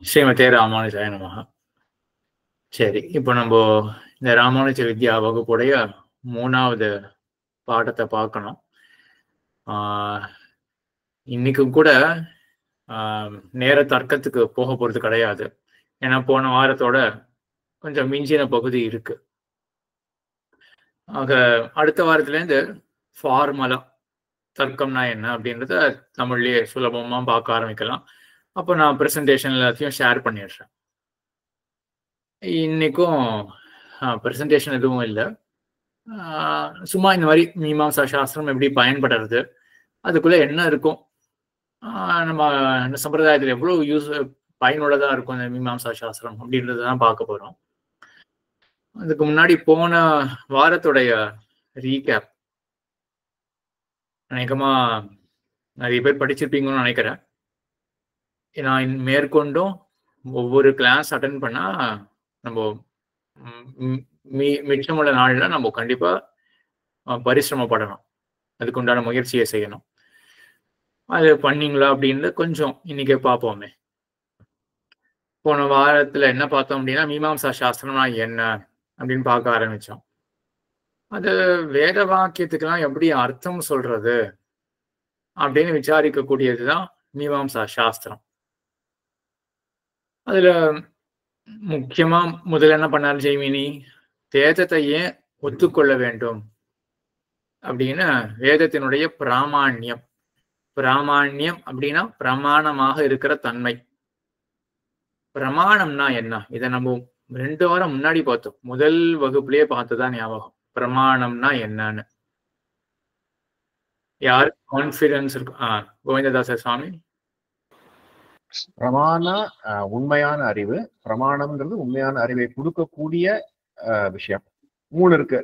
ஸ்ரீமதே ராமானுஜாய நமஹ. சரி, இப்போ நம்ம இந்த ராமானுஜ வித்யா வகுப்புடைய 3வது பாடத்தை பார்க்கணும். இன்னைக்கும் கூட நேர தர்க்கத்துக்கு போக போறது கிடையாது. ஏன்னா போன வாரத்தோட கொஞ்சம் மிஞ்சின பகுதி இருக்கு. ஆக அடுத்த வாரத்துலேருந்து ஃபார்மலா தர்க்கம்னா என்ன அப்படின்றத தமிழ்லயே சுலபமா பார்க்க ஆரம்பிக்கலாம். அப்போ நான் ப்ரெசன்டேஷன் எல்லாத்தையும் ஷேர் பண்ணிடுறேன். இன்னைக்கும் ப்ரெசன்டேஷன் எதுவும் இல்லை. சும்மா இந்த மாதிரி மீமாம்சா சாஸ்திரம் எப்படி பயன்படுறது, அதுக்குள்ள என்ன இருக்கும், நம்ம சம்பிரதாயத்தில் எவ்வளோ பயனுள்ளதாக இருக்கும் இந்த மீமாம்சா சாஸ்திரம் அப்படின்றது தான் பார்க்க போகிறோம். அதுக்கு முன்னாடி போன வாரத்துடைய ரீகேப் அநேகமா நிறைய பேர் படிச்சிருப்பீங்கன்னு நினைக்கிறேன். நான் மேற்கொண்டும் ஒவ்வொரு கிளாஸ் அட்டன் பண்ணா நம்ம மிச்சமுள்ள நாள்ல நம்ம கண்டிப்பா பரிசிரமப்படணும், அதுக்கு உண்டான முயற்சியை செய்யணும். அது பண்ணீங்களா அப்படின்னு கொஞ்சம் இன்னைக்கே பார்ப்போமே. போன வாரத்துல என்ன பார்த்தோம் அப்படின்னா, மீமாம்சா சாஸ்திரம்னா என்ன அப்படின்னு பார்க்க ஆரம்பிச்சோம். அது வேத வாக்கியத்துக்கெல்லாம் எப்படி அர்த்தம் சொல்றது அப்படின்னு விசாரிக்கக்கூடியதுதான் மீமாம்சா சாஸ்திரம். அதுல முக்கியமா முதல்ல என்ன பண்ணாரு ஜெய்மினி, வேதத்தை ஏன் ஒத்துக்கொள்ள வேண்டும் அப்படின்னு வேதத்தினுடைய பிராமாண்யம். பிராமாண்யம் அப்படின்னா பிரமாணமாக இருக்கிற தன்மை. பிரமாணம்னா என்ன, இதை நம்ம 2 வாரம் முன்னாடி பார்த்தோம். முதல் வகுப்புலயே பார்த்துதான் ஞாபகம். பிரமாணம்னா என்னன்னு யார் கான்பிடன்ஸ் இருக்கு? கோவிந்ததாச சுவாமி. பிரமாண உண்மையான அறிவு. பிரமாணம்ங்கிறது உண்மையான அறிவை கொடுக்கக்கூடிய விஷயம். 3 இருக்கு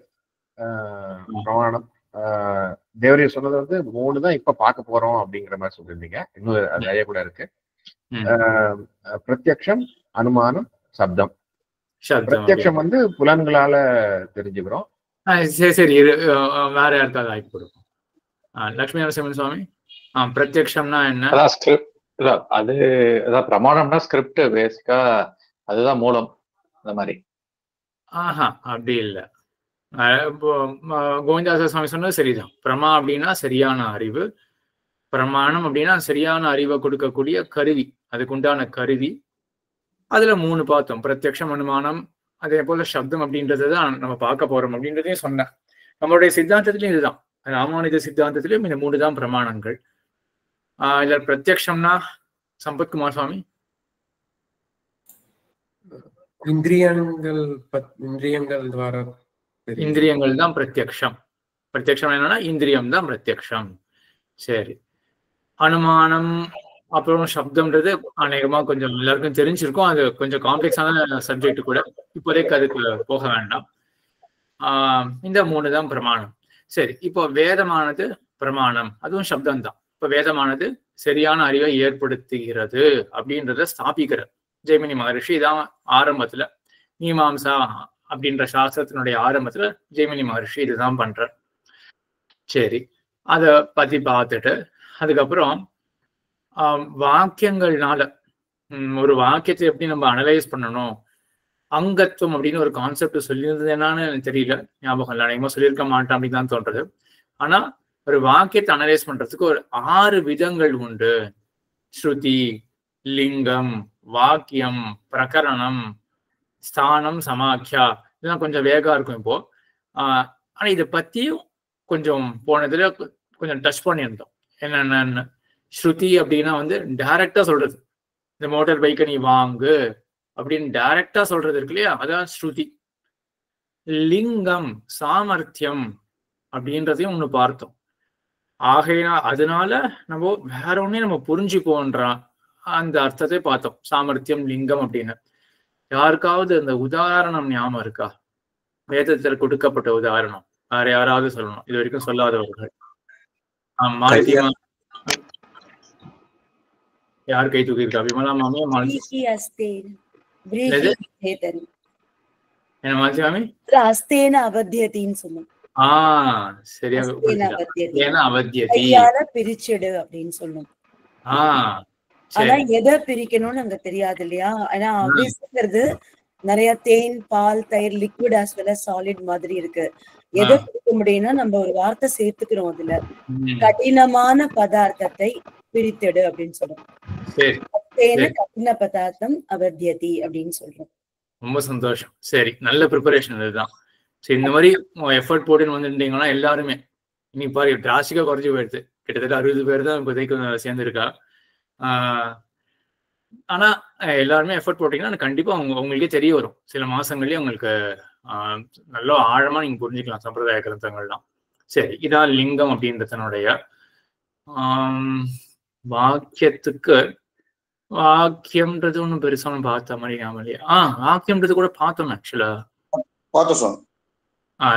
பிரமாணம். தேவரைய சொன்னது 3 தான் இப்ப பார்க்க போறோம் அப்படிங்கிற மாதிரி சொல்லியிருந்தீங்க. இன்னும் நிறைய கூட இருக்கு. பிரத்யக்ஷம், அனுமானம், சப்தம். பிரத்யக்ஷம் புலன்களால தெரிஞ்சுக்கிறோம். சரி, வேற யாருக்காவது ஆய்வு கொடுக்கும். லட்சுமி நரசிம்மன் சுவாமி, பிரத்யக்ஷம்னா என்ன? அது பிரமாணம்னா ஸ்கிரிப்ட், பேசிக்கா அதுதான் மூலம். அந்த மாதிரி அப்படி இல்லை. கோவிந்தாச சுவாமி சொன்னது சரிதான். பிரமா அப்படின்னா சரியான அறிவு, பிரமாணம் அப்படின்னா சரியான அறிவை கொடுக்கக்கூடிய கருவி, அதுக்கு உண்டான கருவி. அதுல 3 பார்த்தோம், பிரத்யக்ஷம், அனுமானம், அதே போல சப்தம் அப்படின்றதுதான் நம்ம பார்க்க போறோம் அப்படின்றதையும் சொன்னேன். நம்மளுடைய சித்தாந்தத்திலையும் இதுதான், ராமானுஜ சித்தாந்தத்திலையும் இந்த 3 தான் பிரமாணங்கள். இதுல பிரத்யக்ஷம்னா சம்பத்குமார் சுவாமி, இந்திரியங்கள் தான் பிரத்யக்ஷம். பிரத்யக்ஷம் என்னன்னா இந்திரியம் தான் பிரத்யக்ஷம். சரி, அனுமானம் அப்புறம் சப்தம்ன்றது அநேகமா கொஞ்சம் எல்லாருக்கும் தெரிஞ்சிருக்கும். அது கொஞ்சம் காம்ப்ளெக்ஸான சப்ஜெக்ட் கூட, இப்போதைக்கு அதுக்கு போக வேண்டாம். இந்த 3 தான் பிரமாணம். சரி, இப்போ வேதமானது பிரமாணம், அதுவும் சப்தம் தான். இப்ப வேதமானது சரியான அறிவை ஏற்படுத்துகிறது அப்படின்றத ஸ்தாபிக்கிறது ஜெய்மினி மகரிஷி. இதான் ஆரம்பத்துல மீமாம்சா அப்படின்ற சாஸ்திரத்தினுடைய ஆரம்பத்துல ஜெய்மினி மகரிஷி இதுதான் பண்ற. சரி, அதை பத்தி பார்த்துட்டு அதுக்கப்புறம் வாக்கியங்கள்னால ஒரு வாக்கியத்தை எப்படி நம்ம அனலைஸ் பண்ணணும், அங்கத்துவம் அப்படின்னு ஒரு கான்செப்ட் சொல்லியிருந்தது என்னன்னு எனக்கு தெரியல, ஞாபகம் இல்லை, அநேகமா சொல்லியிருக்க மாட்டேன் அப்படின்னு தான் தோன்றது. ஆனா ஒரு வாக்கியத்தை அனலைஸ் பண்றதுக்கு ஒரு 6 விதங்கள் உண்டு. ஸ்ருதி, லிங்கம், வாக்கியம், பிரகரணம், ஸ்தானம், சமாக்கியா. இதெல்லாம் கொஞ்சம் வேகா இருக்கும் இப்போ. ஆனா இதை பத்தியும் கொஞ்சம் போனதுல கொஞ்சம் டச் பண்ணியிருந்தோம். என்னென்னு, ஸ்ருதி அப்படின்னா டைரக்டா சொல்றது, இந்த மோட்டார் பைக்கை நீ வாங்கு அப்படின்னு டைரக்டா சொல்றது இருக்கு இல்லையா, அதான் ஸ்ருதி. லிங்கம், சாமர்த்தியம் அப்படின்றதையும் ஒண்ணு பார்த்தோம். ஆகையா அதனால நம்ம வேற ஒன்னே நம்ம புரிஞ்சுப்போன்றான் அந்த அர்த்தத்தை பார்த்தோம், சாமர்த்தியம், லிங்கம் அப்படின்னு. யாருக்காவது அந்த உதாரணம் ஞாபகம் இருக்கா? வேதத்தில் கொடுக்கப்பட்ட உதாரணம் வேற யாராவது சொல்லணும், இது வரைக்கும் சொல்லாதவர்கள். யார் கை தூக்கியிருக்கா? விமலா மாமி, என்ன மாமி? சரியா பிரிச்சிடு அப்படின்னு சொல்லும். ஆனா எதை பிரிக்கணும்னு அங்க தெரியாது இல்லையா. ஏன்னா அபிஸ்ங்கிறது நிறைய தேன், பால், தயிர், liquid as well as solid மாதிரி இருக்கு. எதை பிரிக்க முடியும்னா நம்ம ஒரு வார்த்தை சேர்த்துக்கிறோம் அதுல, கடினமான பதார்த்தத்தை பிரித்தெடு அப்படின்னு சொல்றோம். கடின பதார்த்தம் அவத்தியதி அப்படின்னு சொல்றோம். ரொம்ப சந்தோஷம். சரி, நல்ல ப்ரிப்பரேஷன் இதுதான். சரி, இந்த மாதிரி எஃபர்ட் போட்டுன்னு வந்துட்டீங்கன்னா எல்லாருமே இன்னைக்கு பாரு டிராஸ்டிக்கா குறைஞ்சி போயிடுது. கிட்டத்தட்ட 60 பேர் தான் இப்போதைக்கு சேர்ந்துருக்கா. ஆனா எல்லாருமே எஃபர்ட் போட்டீங்கன்னா கண்டிப்பா உங்களுக்கே தெரிய வரும். சில மாசங்கள்லயே உங்களுக்கு நல்ல ஆழமா நீங்க புரிஞ்சுக்கலாம் சம்பிரதாய கிரந்தங்கள்லாம். சரி, இதான் லிங்கம் அப்படின்றதனுடைய வாக்கியத்துக்கு. வாக்கியம்ன்றது ஒன்றும் பெருசா பார்த்த மாதிரி ஞாபகம் இல்லையா? வாக்கியம்ன்றது கூட பார்த்தோம் ஆக்சுவலா.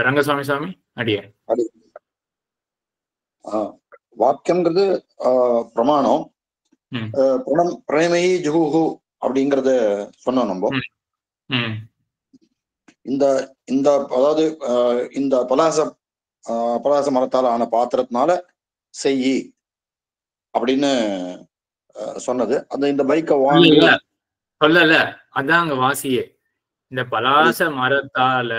ரங்கசாமி சாமி அடியே. வாக்கியம்ங்கிறது பிரமாணம். பிரேமயி ஜுஹு அப்படிங்கறத சொன்னோம் நம்ம. இந்த அதாவது இந்த பலாச மரத்தால ஆன பாத்திரத்தினால செய்யி அப்படின்னு சொன்னது. அந்த இந்த பைக்கை வாங்கி சொல்லல, அதான் அங்க வாசியே. இந்த பலாச மரத்தால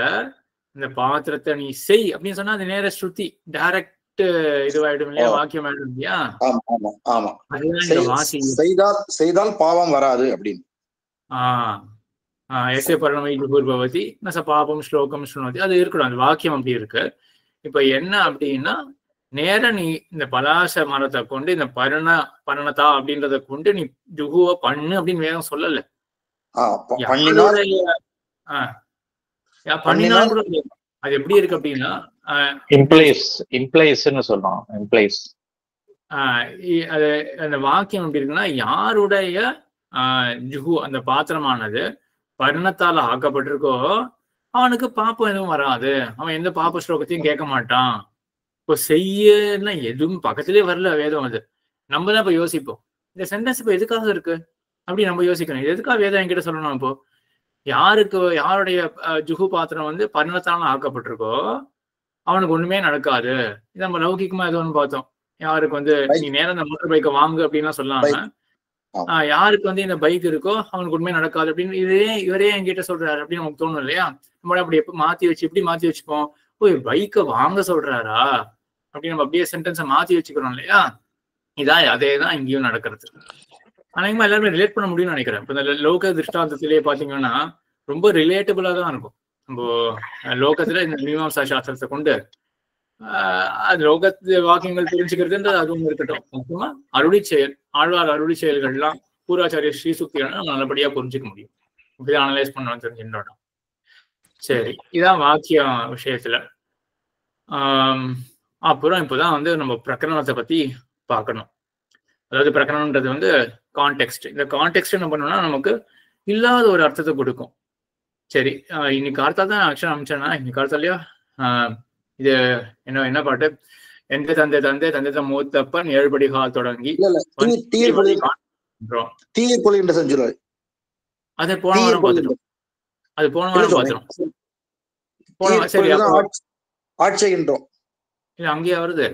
இந்த பாத்திரத்தை நீ செய் அப்படின்னு சொன்னா அது நேர ஸ்ருதி, டைரக்ட் இதுவாயிடும் இல்லையா, வாக்கியம் ஆயிடும் இல்லையா. செய்தால் பாவம் வராது அப்படின்னு. எஸ்ஏ பரணமை பூர்வவதி நச பாபம் ஸ்லோகம் ஸ்ருணோதி, அது இருக்கணும், அந்த வாக்கியம் அப்படி இருக்கு. இப்ப என்ன அப்படின்னா நேர நீ இந்த பலாச மரத்தை கொண்டு இந்த பரணதா அப்படின்றத கொண்டு நீ ஜுகுவ பண்ணு அப்படின்னு வேகம் சொல்லல. பண்ணினாலும் கூட அது எப்படி இருக்கு அப்படின்னா அது அந்த வாக்கியம் எப்படி இருக்குன்னா, யாருடைய ஜுகு அந்த பாத்திரமானது பர்ணத்தால ஆக்கப்பட்டிருக்கோ அவனுக்கு பாப்பம் எதுவும் வராது, அவன் எந்த பாப்ப ஸ்லோகத்தையும் கேட்க மாட்டான். இப்போ செய்யன்னா எதுவும் பக்கத்திலே வரல வேதம். அது நம்ம தான் இப்ப யோசிப்போம், இந்த சென்டென்ஸ் இப்ப எதுக்காக இருக்கு அப்படி நம்ம யோசிக்கணும். எதுக்காக வேதம் என்கிட்ட சொல்லணும்? இப்போ யாருடைய ஜுகு பாத்திரம் வந்து பர்ணத்தால ஆக்கப்பட்டிருக்கோ அவனுக்கு ஒண்ணுமே நடக்காது. இது நம்ம லௌகிக்கமா ஏதோ ஒன்று பார்த்தோம். யாருக்கு வந்து நீ நேரம் இந்த மோட்டர் பைக்கை வாங்கு அப்படின்லாம் சொல்லாம யாருக்கு வந்து இந்த பைக் இருக்கோ அவனுக்கு உண்மையே நடக்காது அப்படின்னு இவரே என்கிட்ட சொல்றாரு அப்படின்னு நமக்கு தோணும் இல்லையா. நம்மள அப்படி எப்படி மாத்தி வச்சுப்போம், பைக்கை வாங்க சொல்றாரா அப்படின்னு நம்ம அப்படியே சென்டென்ஸை மாத்தி வச்சுக்கிறோம் இல்லையா. அதேதான் இங்கேயும் நடக்கிறது. அநேகமா எல்லாருமே ரிலேட் பண்ண முடியும்னு நினைக்கிறேன். இப்போ இந்த லோக திருஷ்டாந்தத்திலேயே பாத்தீங்கன்னா ரொம்ப ரிலேட்டபிளா தான் இருக்கும். நம்ம லோகத்துல இந்த மீமாம்சா சாஸ்திரத்தை கொண்டு அது லோகத்து வாக்கியங்கள் தெரிஞ்சுக்கிறதுன்றது அதுவும் இருக்கட்டும். முக்கியமா அருளி செயல், ஆழ்வார் அருளி செயல்கள்லாம் பூர்வாச்சாரிய ஸ்ரீசுக்திகள் நம்ம நல்லபடியா புரிஞ்சுக்க முடியும். இப்படிதான் அனலைஸ் பண்ணணும் தெரிஞ்சுட்டோம். சரி, இதான் வாக்கியம் விஷயத்துல. அப்புறம் இப்போதான் வந்து நம்ம பிரகரணத்தை பத்தி பார்க்கணும். அதாவது பிரகரணன்றது வந்து கான்டெக்ஸ்ட். இந்த கான்டெக்ஸ்ட் என்ன பண்ணோம்னா நமக்கு இல்லாத ஒரு அர்த்தத்தை கொடுக்கும். சரி, இன்னைக்கு காலத்தால் தான் ஆக்சுவலா அமிச்சேன்னா இன்னைக்கு காலத்தாலயா இது என்ன பாட்டு, எந்த தந்தை மூத்தப்பன் 7 படி கால் தொடங்கி அதை போன வாரம் பார்த்துட்டோம். இல்ல அங்கேயே வருது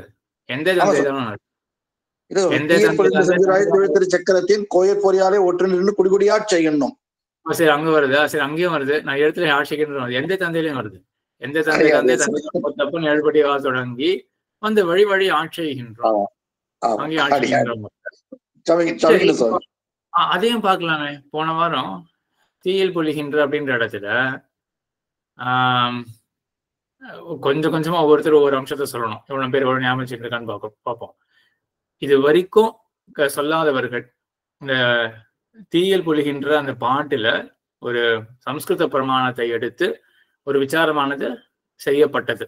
எந்த தந்தை சக்கரத்தின் கோயில் பொறியாலே ஒற்று நின்று குடிகுடியா செய்யணும். சரி, அங்க வருது. சரி, அங்கேயும் வருது. நான் இடத்துல ஆட்சிக்கின்ற எந்த தந்தையிலையும் வருது. எந்த தந்தை 7 படி கால் தொடங்கி வந்து வழி ஆட்சிகின்றோம். அங்கேயும் ஆட்சிகின்றோம். அதையும் பார்க்கலாமே. போன வாரம் தீயில் பொழிகின்ற அப்படின்ற இடத்துல கொஞ்சம் கொஞ்சமா ஒவ்வொருத்தர் ஒவ்வொரு அம்சத்தை சொல்லணும். எவ்வளவு பேர் எவ்வளவு ஞாபகம் வச்சுருக்கான்னு பார்ப்போம். இது வரைக்கும் சொல்லாதவர்கள் இந்த தீயல் பொழிகின்ற அந்த பாட்டுல ஒரு சம்ஸ்கிருத பிரமாணத்தை எடுத்து ஒரு விசாரமானது செய்யப்பட்டது.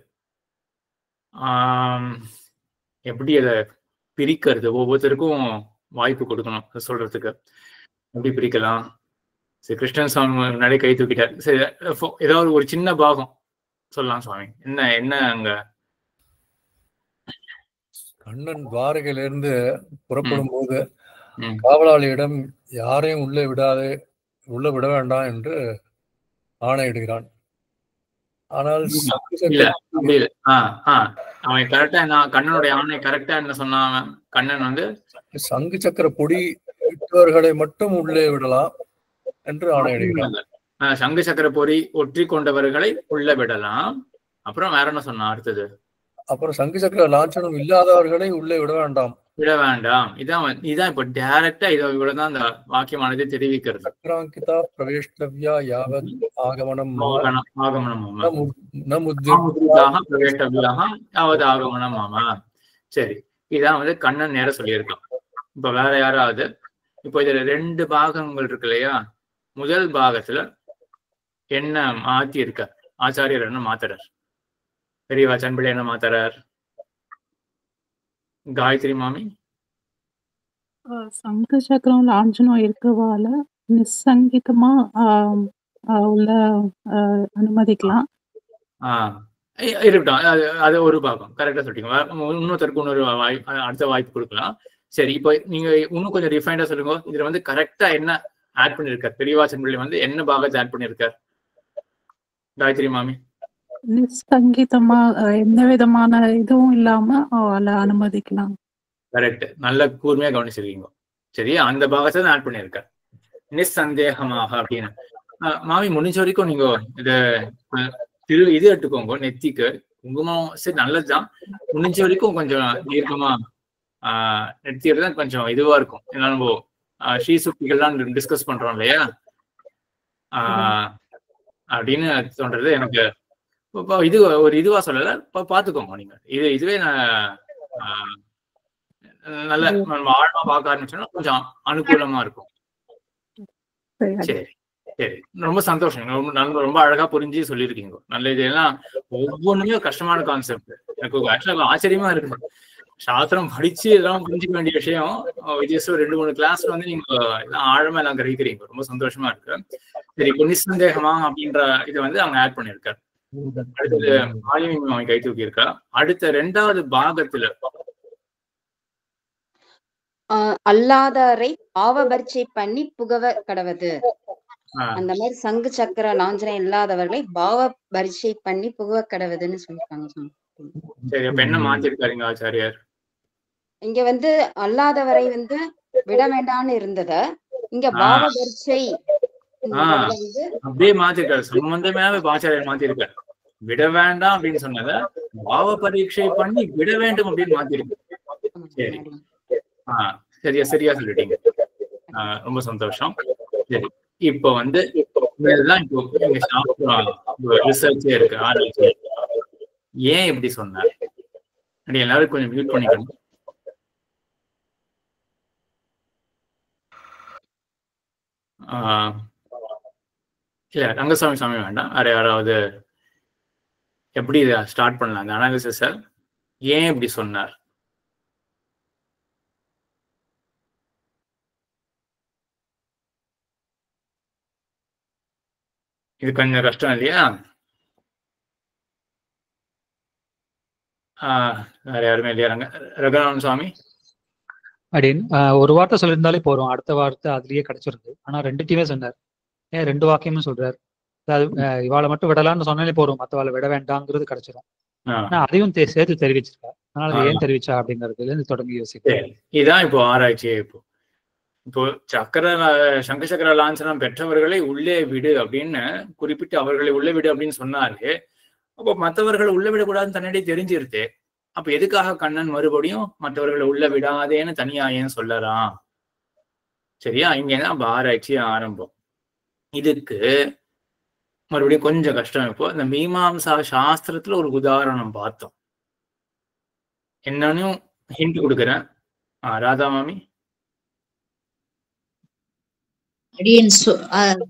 எப்படி அதை பிரிக்கிறது, ஒவ்வொருத்தருக்கும் வாய்ப்பு கொடுக்கணும் சொல்றதுக்கு. எப்படி பிரிக்கலாம்? சரி, கிருஷ்ணன் சுவாமி முன்னாடி கை தூக்கிட்டார். சரி, ஏதாவது ஒரு சின்ன பாகம் சொல்லலாம் சுவாமி. என்ன அங்க கண்ணன் துவாரகையிலிருந்து புறப்படும் போது காவலாளியிடம் யாரையும் உள்ள விட வேண்டாம் என்று ஆணையிடுகிறான். ஆனால் இல்ல அப்படி இல்ல. அவன் கரெக்டா கண்ணனுடைய ஆணை கரெக்டா என்ன சொன்னான்? கண்ணன் வந்து சங்கு சக்கர பொடி இட்டவர்களை மட்டும் உள்ளே விடலாம் என்று ஆணையிடுகிறான். சங்கு சக்கர பொறி ஒற்றி கொண்டவர்களை உள்ள விடலாம். அப்புறம் வேற என்ன சொன்னா அடுத்தது? அப்புறம் சங்கு சக்கர லாஞ்சனம் இல்லாதவர்களை உள்ளே விட வேண்டாம். இதான் இப்ப டைரக்டா இவ்வளவுதான் அந்த வாக்கியமானது தெரிவிக்கிறது. சக்கராங்கிதா பிரவேஷ்டவ்யா யாவத் ஆகமனம் யாவது ஆகமனம் ஆமா. சரி, இதான் வந்து கண்ணன் நேரம் சொல்லியிருக்கான். இப்ப வேற யாராவது இப்போ இதுல 2 பாகங்கள் இருக்கு இல்லையா? முதல் பாகத்துல என்ன மாத்தி இருக்க? ஆச்சாரியர் என்ன மாத்துறார்? பெரியவா சன்பிள்ளை என்ன மாத்துறார்? காயத்ரி மாமி சங்கு சக்கரம் லாஞ்சனம் இருக்கவால நிசங்கிதமா உள்ள அனுமதிக்கலாம். இருக்கட்டும், அது ஒரு பாகம் கரெக்டா சொல்லிட்டீங்க. இன்னொருத்தருக்கு இன்னொரு அடுத்த வாய்ப்பு கொடுக்கலாம். சரி, இப்போ நீங்க இன்னும் கொஞ்சம் ரிஃபைண்டா சொல்லுங்க. இதுல வந்து கரெக்டா என்ன ஆட் பண்ணிருக்காரு? பெரியவா சன்பிள்ளை வந்து என்ன பாகத்தை ஆட் பண்ணிருக்காரு? காயத்ரி மாமி நிசங்கிதமா எந்த விதமான இதுவும் இல்லாம அவளை அனுமதிக்கலாம். கரெக்ட், நல்ல கூர்மையா கவனிச்சிருக்கீங்க. சரி, அந்த பாகத்தை தான் ஆட் பண்ணிருக்காரு நிசந்தேகமாக அப்படின்னு. மாமி முடிஞ்ச வரைக்கும் நீங்க இது எடுத்துக்கோங்க. நெத்திக்கு குங்குமம் சரி நல்லதுதான். முடிஞ்ச வரைக்கும் கொஞ்சம் தீர்க்கமா நெத்தியில தான் கொஞ்சம் இதுவா இருக்கும். ஏன்னா நம்ம ஸ்ரீசுக்திகள்லாம் டிஸ்கஸ் பண்றோம் இல்லையா அப்படின்னு தோன்றது எனக்கு. இது ஒரு இதுவா சொல்லல, பாத்துக்கோங்க நீங்க. இதுவே நல்ல ஆழமா பார்க்க ஆரம்பிச்சோம்னா கொஞ்சம் அனுகூலமா இருக்கும். சரி சரி, ரொம்ப சந்தோஷம். ரொம்ப அழகா புரிஞ்சு சொல்லியிருக்கீங்க. நல்ல இதெல்லாம் ஒவ்வொன்றுமே கஷ்டமான கான்செப்ட். எனக்கு ஆக்சுவலா ஆச்சரியமா இருக்கு. சாஸ்திரம் படிச்சு இதெல்லாம் புரிஞ்சுக்க வேண்டிய விஷயம் விஜயஸ்வர 2-3 கிளாஸ்ல வந்து நீங்க எல்லாம் ஆழமா எல்லாம் கிரகிக்கிறீங்க. ரொம்ப சந்தோஷமா இருக்கு. சரி, இப்போ நிசந்தேகமா அப்படின்ற இதை வந்து அவங்க ஆட் பண்ணிருக்காரு. அடுத்தது மாலினி அவன் கை தூக்கி இருக்கா. அடுத்த 2வது பாகத்துல அல்லாதாரை பாவபரிச்சை பண்ணி புகவ கடவது. அந்த மாதிரி சங்கு சக்கர லாஞ்சனம் இல்லாதவர்களை பாவ பரிச்சை பண்ணி புகவ கடவுதுன்னு சொல்லிருக்காங்க. சரி, அப்ப என்ன மாத்திருக்காருங்க ஆச்சாரியார்? இங்க வந்து அல்லாதவரை வந்து விட வேண்டாம்னு இருந்தத இங்க பாவ பரிச்சை அப்படியே மாத்திருக்காரு. சம்பந்தமாவே ஆச்சாரியார் மாத்திருக்காரு. விட வேண்டாம் அப்படின்னு சொன்னத பாவ பரீட்சை பண்ணி விட வேண்டும் அப்படின்னு மாத்திருக்கு. சரி, சரியா சொல்லிட்டீங்க. ரொம்ப சந்தோஷம். சரி, இப்போ வந்து இதெல்லாம் இப்போ ரிசர்ச்சே இருக்கு, ஆராய்ச்சி. ஏன் இப்படி சொன்னார்? எல்லாரும் கொஞ்சம் மியூட் பண்ணிக்கணும். இல்ல ரங்கசாமி வேண்டாம், வேற யாராவது எப்படி இதை ஸ்டார்ட் பண்ணலாம் அந்த அனாலிசிஸ? ஏன் இப்படி சொன்னார்? இது கொஞ்சம் கஷ்டம் இல்லையா? வேற யாருமே இல்லையா? ரங்கநாதன் சுவாமி அப்படின்னு ஒரு வார்த்தை சொல்லியிருந்தாலே போறோம், அடுத்த வார்த்தை அதுலயே கிடைச்சிருக்கு. ஆனா 2 டீமே சொன்னார். ஏன் 2 வாக்கியமும் சொல்றாரு? அதாவது இவாளை மட்டும் விடலாம்னு சொன்னாலே போறோம், மற்றவாளை விட வேண்டாங்கிறது கிடைச்சிடும். ஆனா அதையும் சேர்த்து தெரிவிச்சிருக்கா. அதனால ஏன் தெரிவிச்சா அப்படிங்கிறதுல இருந்து தொடங்கி யோசிக்கிறேன். இதான் இப்போ ஆராய்ச்சியே. இப்போ சங்க சக்கர லாஞ்சனம் பெற்றவர்களை உள்ளே விடு அப்படின்னு குறிப்பிட்டு அவர்களை உள்ளே விடு அப்படின்னு சொன்னாரு. அப்போ மற்றவர்களை உள்ள விடக்கூடாதுன்னு தன்னிடையே தெரிஞ்சிருது. அப்ப எதுக்காக கண்ணன் மறுபடியும் மற்றவர்களை உள்ள விடாதேன்னு தனியா ஏன் சொல்லறான்? சரியா, இங்கதான் ஆராய்ச்சி ஆரம்பம். இதுக்கு மறுபடியும் கொஞ்சம் கஷ்டம். இப்போ இந்த மீமாம்சா சாஸ்திரத்துல ஒரு உதாரணம் பார்த்தோம். என்னன்னு ஹிண்ட் கொடுக்குறேன். ராதா மாமி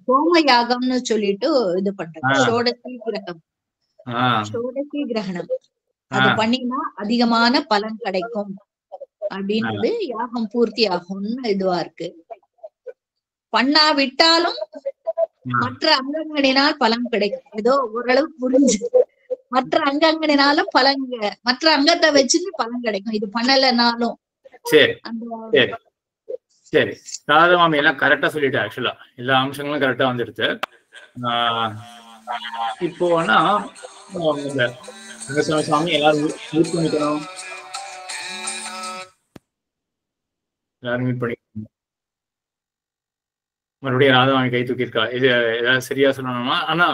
சோம யாகம்னு சொல்லிட்டு இது பண்றாங்க. ஷோடசி கிரகணம் அது பண்ணினா அதிகமான பலன் கிடைக்கும் அப்படின்றது யாகம் பூர்த்தி ஆகும்னு இதுவா இருக்கு. பண்ணா விட்டாலும் மற்ற அங்கங்களினால் பலன் கிடைக்கும். ஏதோ ஓரளவு புரிஞ்சு மற்ற அங்கங்களினாலும் பலன், மற்ற அங்கத்தை வச்சுட்டு பலன் கிடைக்கும். இது பண்ணலனாலும். சரி, ராதமாமி எல்லாம் கரெக்டா சொல்லிட்டு ஆக்சுவலா எல்லா அம்சங்களும் கரெக்டா வந்துடுது. இப்போ ஆனா இந்த சுவாமி எல்லாரும் மீட் பண்ணிக்கணும், எல்லாரும் மீட் பண்ணி மறுபடியும் ராதாவாமி கை தூக்கியிருக்கா. இது ஏதாவது சரியா சொல்லணுமா? ஆனா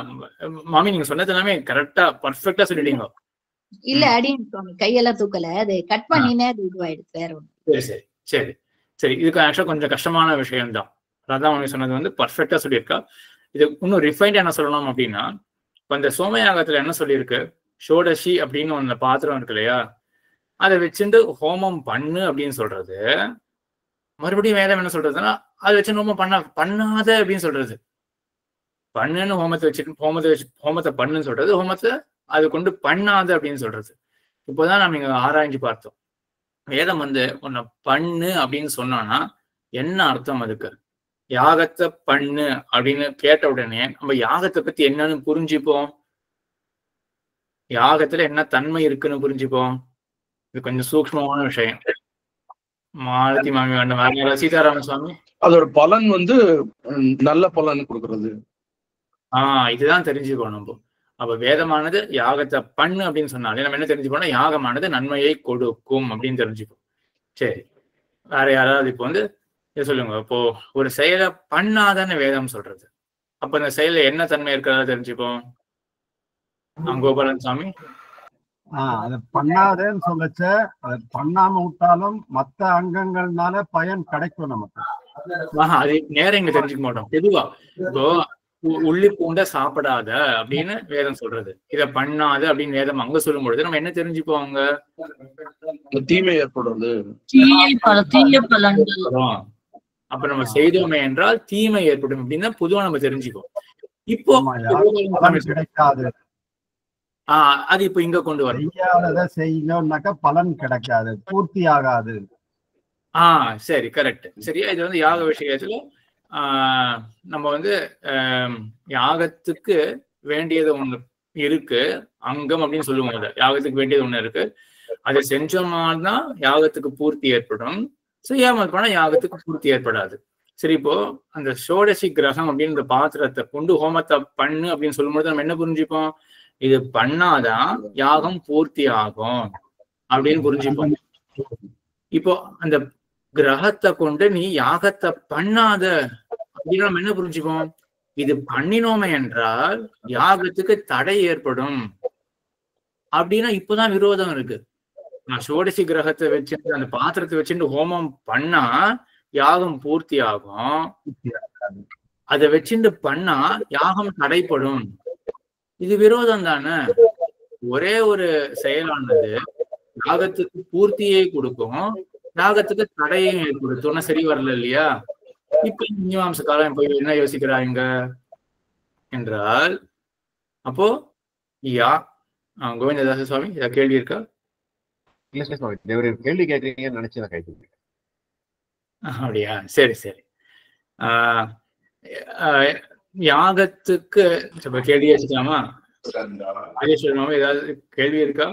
மாமி நீங்க சொன்னது எல்லாமே கரெக்டா பர்ஃபெக்டா சொல்லிட்டீங்க. இல்ல அடியன் சுவாமி கையெல்லாம் தூக்கல, அது கட் பண்ணினே அது இதுவாயிடுச்சு வேற ஒண்ணு. சரி சரி சரி சரி இதுக்கு ஆக்சுவலா கொஞ்சம் கஷ்டமான விஷயம் தான். ராதாவாமி சொன்னது வந்து பர்ஃபெக்டா சொல்லியிருக்கா. இது இன்னும் ரிஃபைன்ட் என்ன சொல்லணும் அப்படின்னா, இப்ப இந்த சோமயாகத்துல என்ன சொல்லியிருக்கு, ஷோடசி அப்படின்னு ஒண்ணு பாத்திரம் இருக்கு இல்லையா, அதை வச்சுட்டு ஹோமம் பண்ணு அப்படின்னு சொல்றது. மறுபடியும் வேதம் என்ன சொல்றதுன்னா, அதை வச்சு ஹோமம் பண்ணாத அப்படின்னு சொல்றது. பண்ணுன்னு ஹோமத்தை பண்ணுன்னு சொல்றது, ஹோமத்தை அது கொண்டு பண்ணாத அப்படின்னு சொல்றது. இப்போதான் நம்ம இங்க ஆராய்ஞ்சு பார்த்தோம். வேதம் வந்து உன்னை பண்ணு அப்படின்னு சொன்னோம்னா என்ன அர்த்தம்? அதுக்கு யாகத்தை பண்ணு அப்படின்னு கேட்ட உடனே நம்ம யாகத்தை பத்தி என்னன்னு புரிஞ்சுப்போம், யாகத்துல என்ன தன்மை இருக்குன்னு புரிஞ்சுப்போம். இது கொஞ்சம் சூக்ஷ்மமான விஷயம். மாலதி மாமி வேண்டாம், சீதாராம சுவாமி. அதோட பலன் வந்து நல்ல பலன் கொடுக்கறது. இதுதான் தெரிஞ்சுக்கணும் நம்ம. அப்ப வேதமானது யாகத்தை பண்ணு அப்படின்னு சொன்னாலே நம்ம என்ன தெரிஞ்சுப்போம்னா, யாகமானது நன்மையை கொடுக்கும் அப்படின்னு தெரிஞ்சுப்போம். சரி, வேற யாராவது இப்போ வந்து சொல்லுங்க, இப்போ ஒரு செயலை பண்ணாதானே வேதம் சொல்றது, அப்ப இந்த செயல என்ன தன்மை இருக்கிறதா தெரிஞ்சுப்போம். கோபாலன் சாமி. அதை பண்ணாதேன்னு சொல்லச்ச, அதை பண்ணாம விட்டாலும் மற்ற அங்கங்கள்னால பயன் கிடைக்கும் நமக்கு. அது நேரம் இங்க தெரிஞ்சுக்க மாட்டோம். பொதுவா இப்போ உள்ளி பூண்ட சாப்பிடாத அப்படின்னு வேதம் சொல்றது, இதை பண்ணாத அப்படின்னு வேதம் அங்க சொல்லும் பொழுது நம்ம என்ன தெரிஞ்சுப்போம், அங்க தீமை ஏற்படுறது, அப்ப நம்ம செய்தோமே என்றால் தீமை ஏற்படும் அப்படின்னு பொதுவா நம்ம தெரிஞ்சுப்போம். இப்போ கிடைக்காது, அது இப்ப இங்க கொண்டு வரும். செய்யணும்னாக்கா பலன் கிடைக்காது, பூர்த்தி ஆகாது. சரி, கரெக்ட், சரியா. இது வந்து யாக விஷயத்துல நம்ம வந்து யாகத்துக்கு வேண்டியது ஒண்ணு இருக்கு, அங்கம் அப்படின்னு சொல்லுவாங்க. யாகத்துக்கு வேண்டியது ஒண்ணு இருக்கு, அதை செஞ்சோம்னால்தான் யாகத்துக்கு பூர்த்தி ஏற்படும், செய்யாமல் போனா யாகத்துக்கு பூர்த்தி ஏற்படாது. சரி, இப்போ அந்த ஷோடசி கிரகம் அப்படின்னு இந்த பாத்திரத்தை கொண்டு ஹோமத்தை பண்ணு அப்படின்னு சொல்லும்போது நம்ம என்ன புரிஞ்சுப்போம், இது பண்ணாதான் யாகம் பூர்த்தி ஆகும் அப்படின்னு புரிஞ்சுப்போம். இப்போ அந்த கிரகத்தை கொண்டு நீ யாகத்தை பண்ணாத அப்படின்னு நம்ம என்ன புரிஞ்சுப்போம், இது பண்ணினோமே என்றால் யாகத்துக்கு தடை ஏற்படும் அப்படின்னா இப்பதான் விரோதம் இருக்கு. நான் ஷோடசி கிரகத்தை வச்சுட்டு அந்த பாத்திரத்தை வச்சுட்டு ஹோமம் பண்ணா யாகம் பூர்த்தி ஆகும், அதை வச்சுட்டு பண்ணா யாகம் தடைப்படும். இது விரோதம் தானே. ஒரே ஒரு செயலானது யாகத்துக்கு பூர்த்தியை கொடுக்கும், யாகத்துக்கு தடையும் ஏற்படுத்தும்னா சரி வரல இல்லையா. இப்ப மீமாம்சக்காரன் போய் என்ன யோசிக்கிறாங்க என்றால், அப்போ கோவிந்ததாச சுவாமி ஏதாவது கேள்வி இருக்கா? கேள்வி கேட்கறீங்கன்னு நினைச்சு நான் கைது. அப்படியா, சரி சரி. யாகத்துக்கு கேள்வி வச்சுக்கலாமா? ராஜேஸ்வரமாமா ஏதாவது கேள்வி இருக்கா?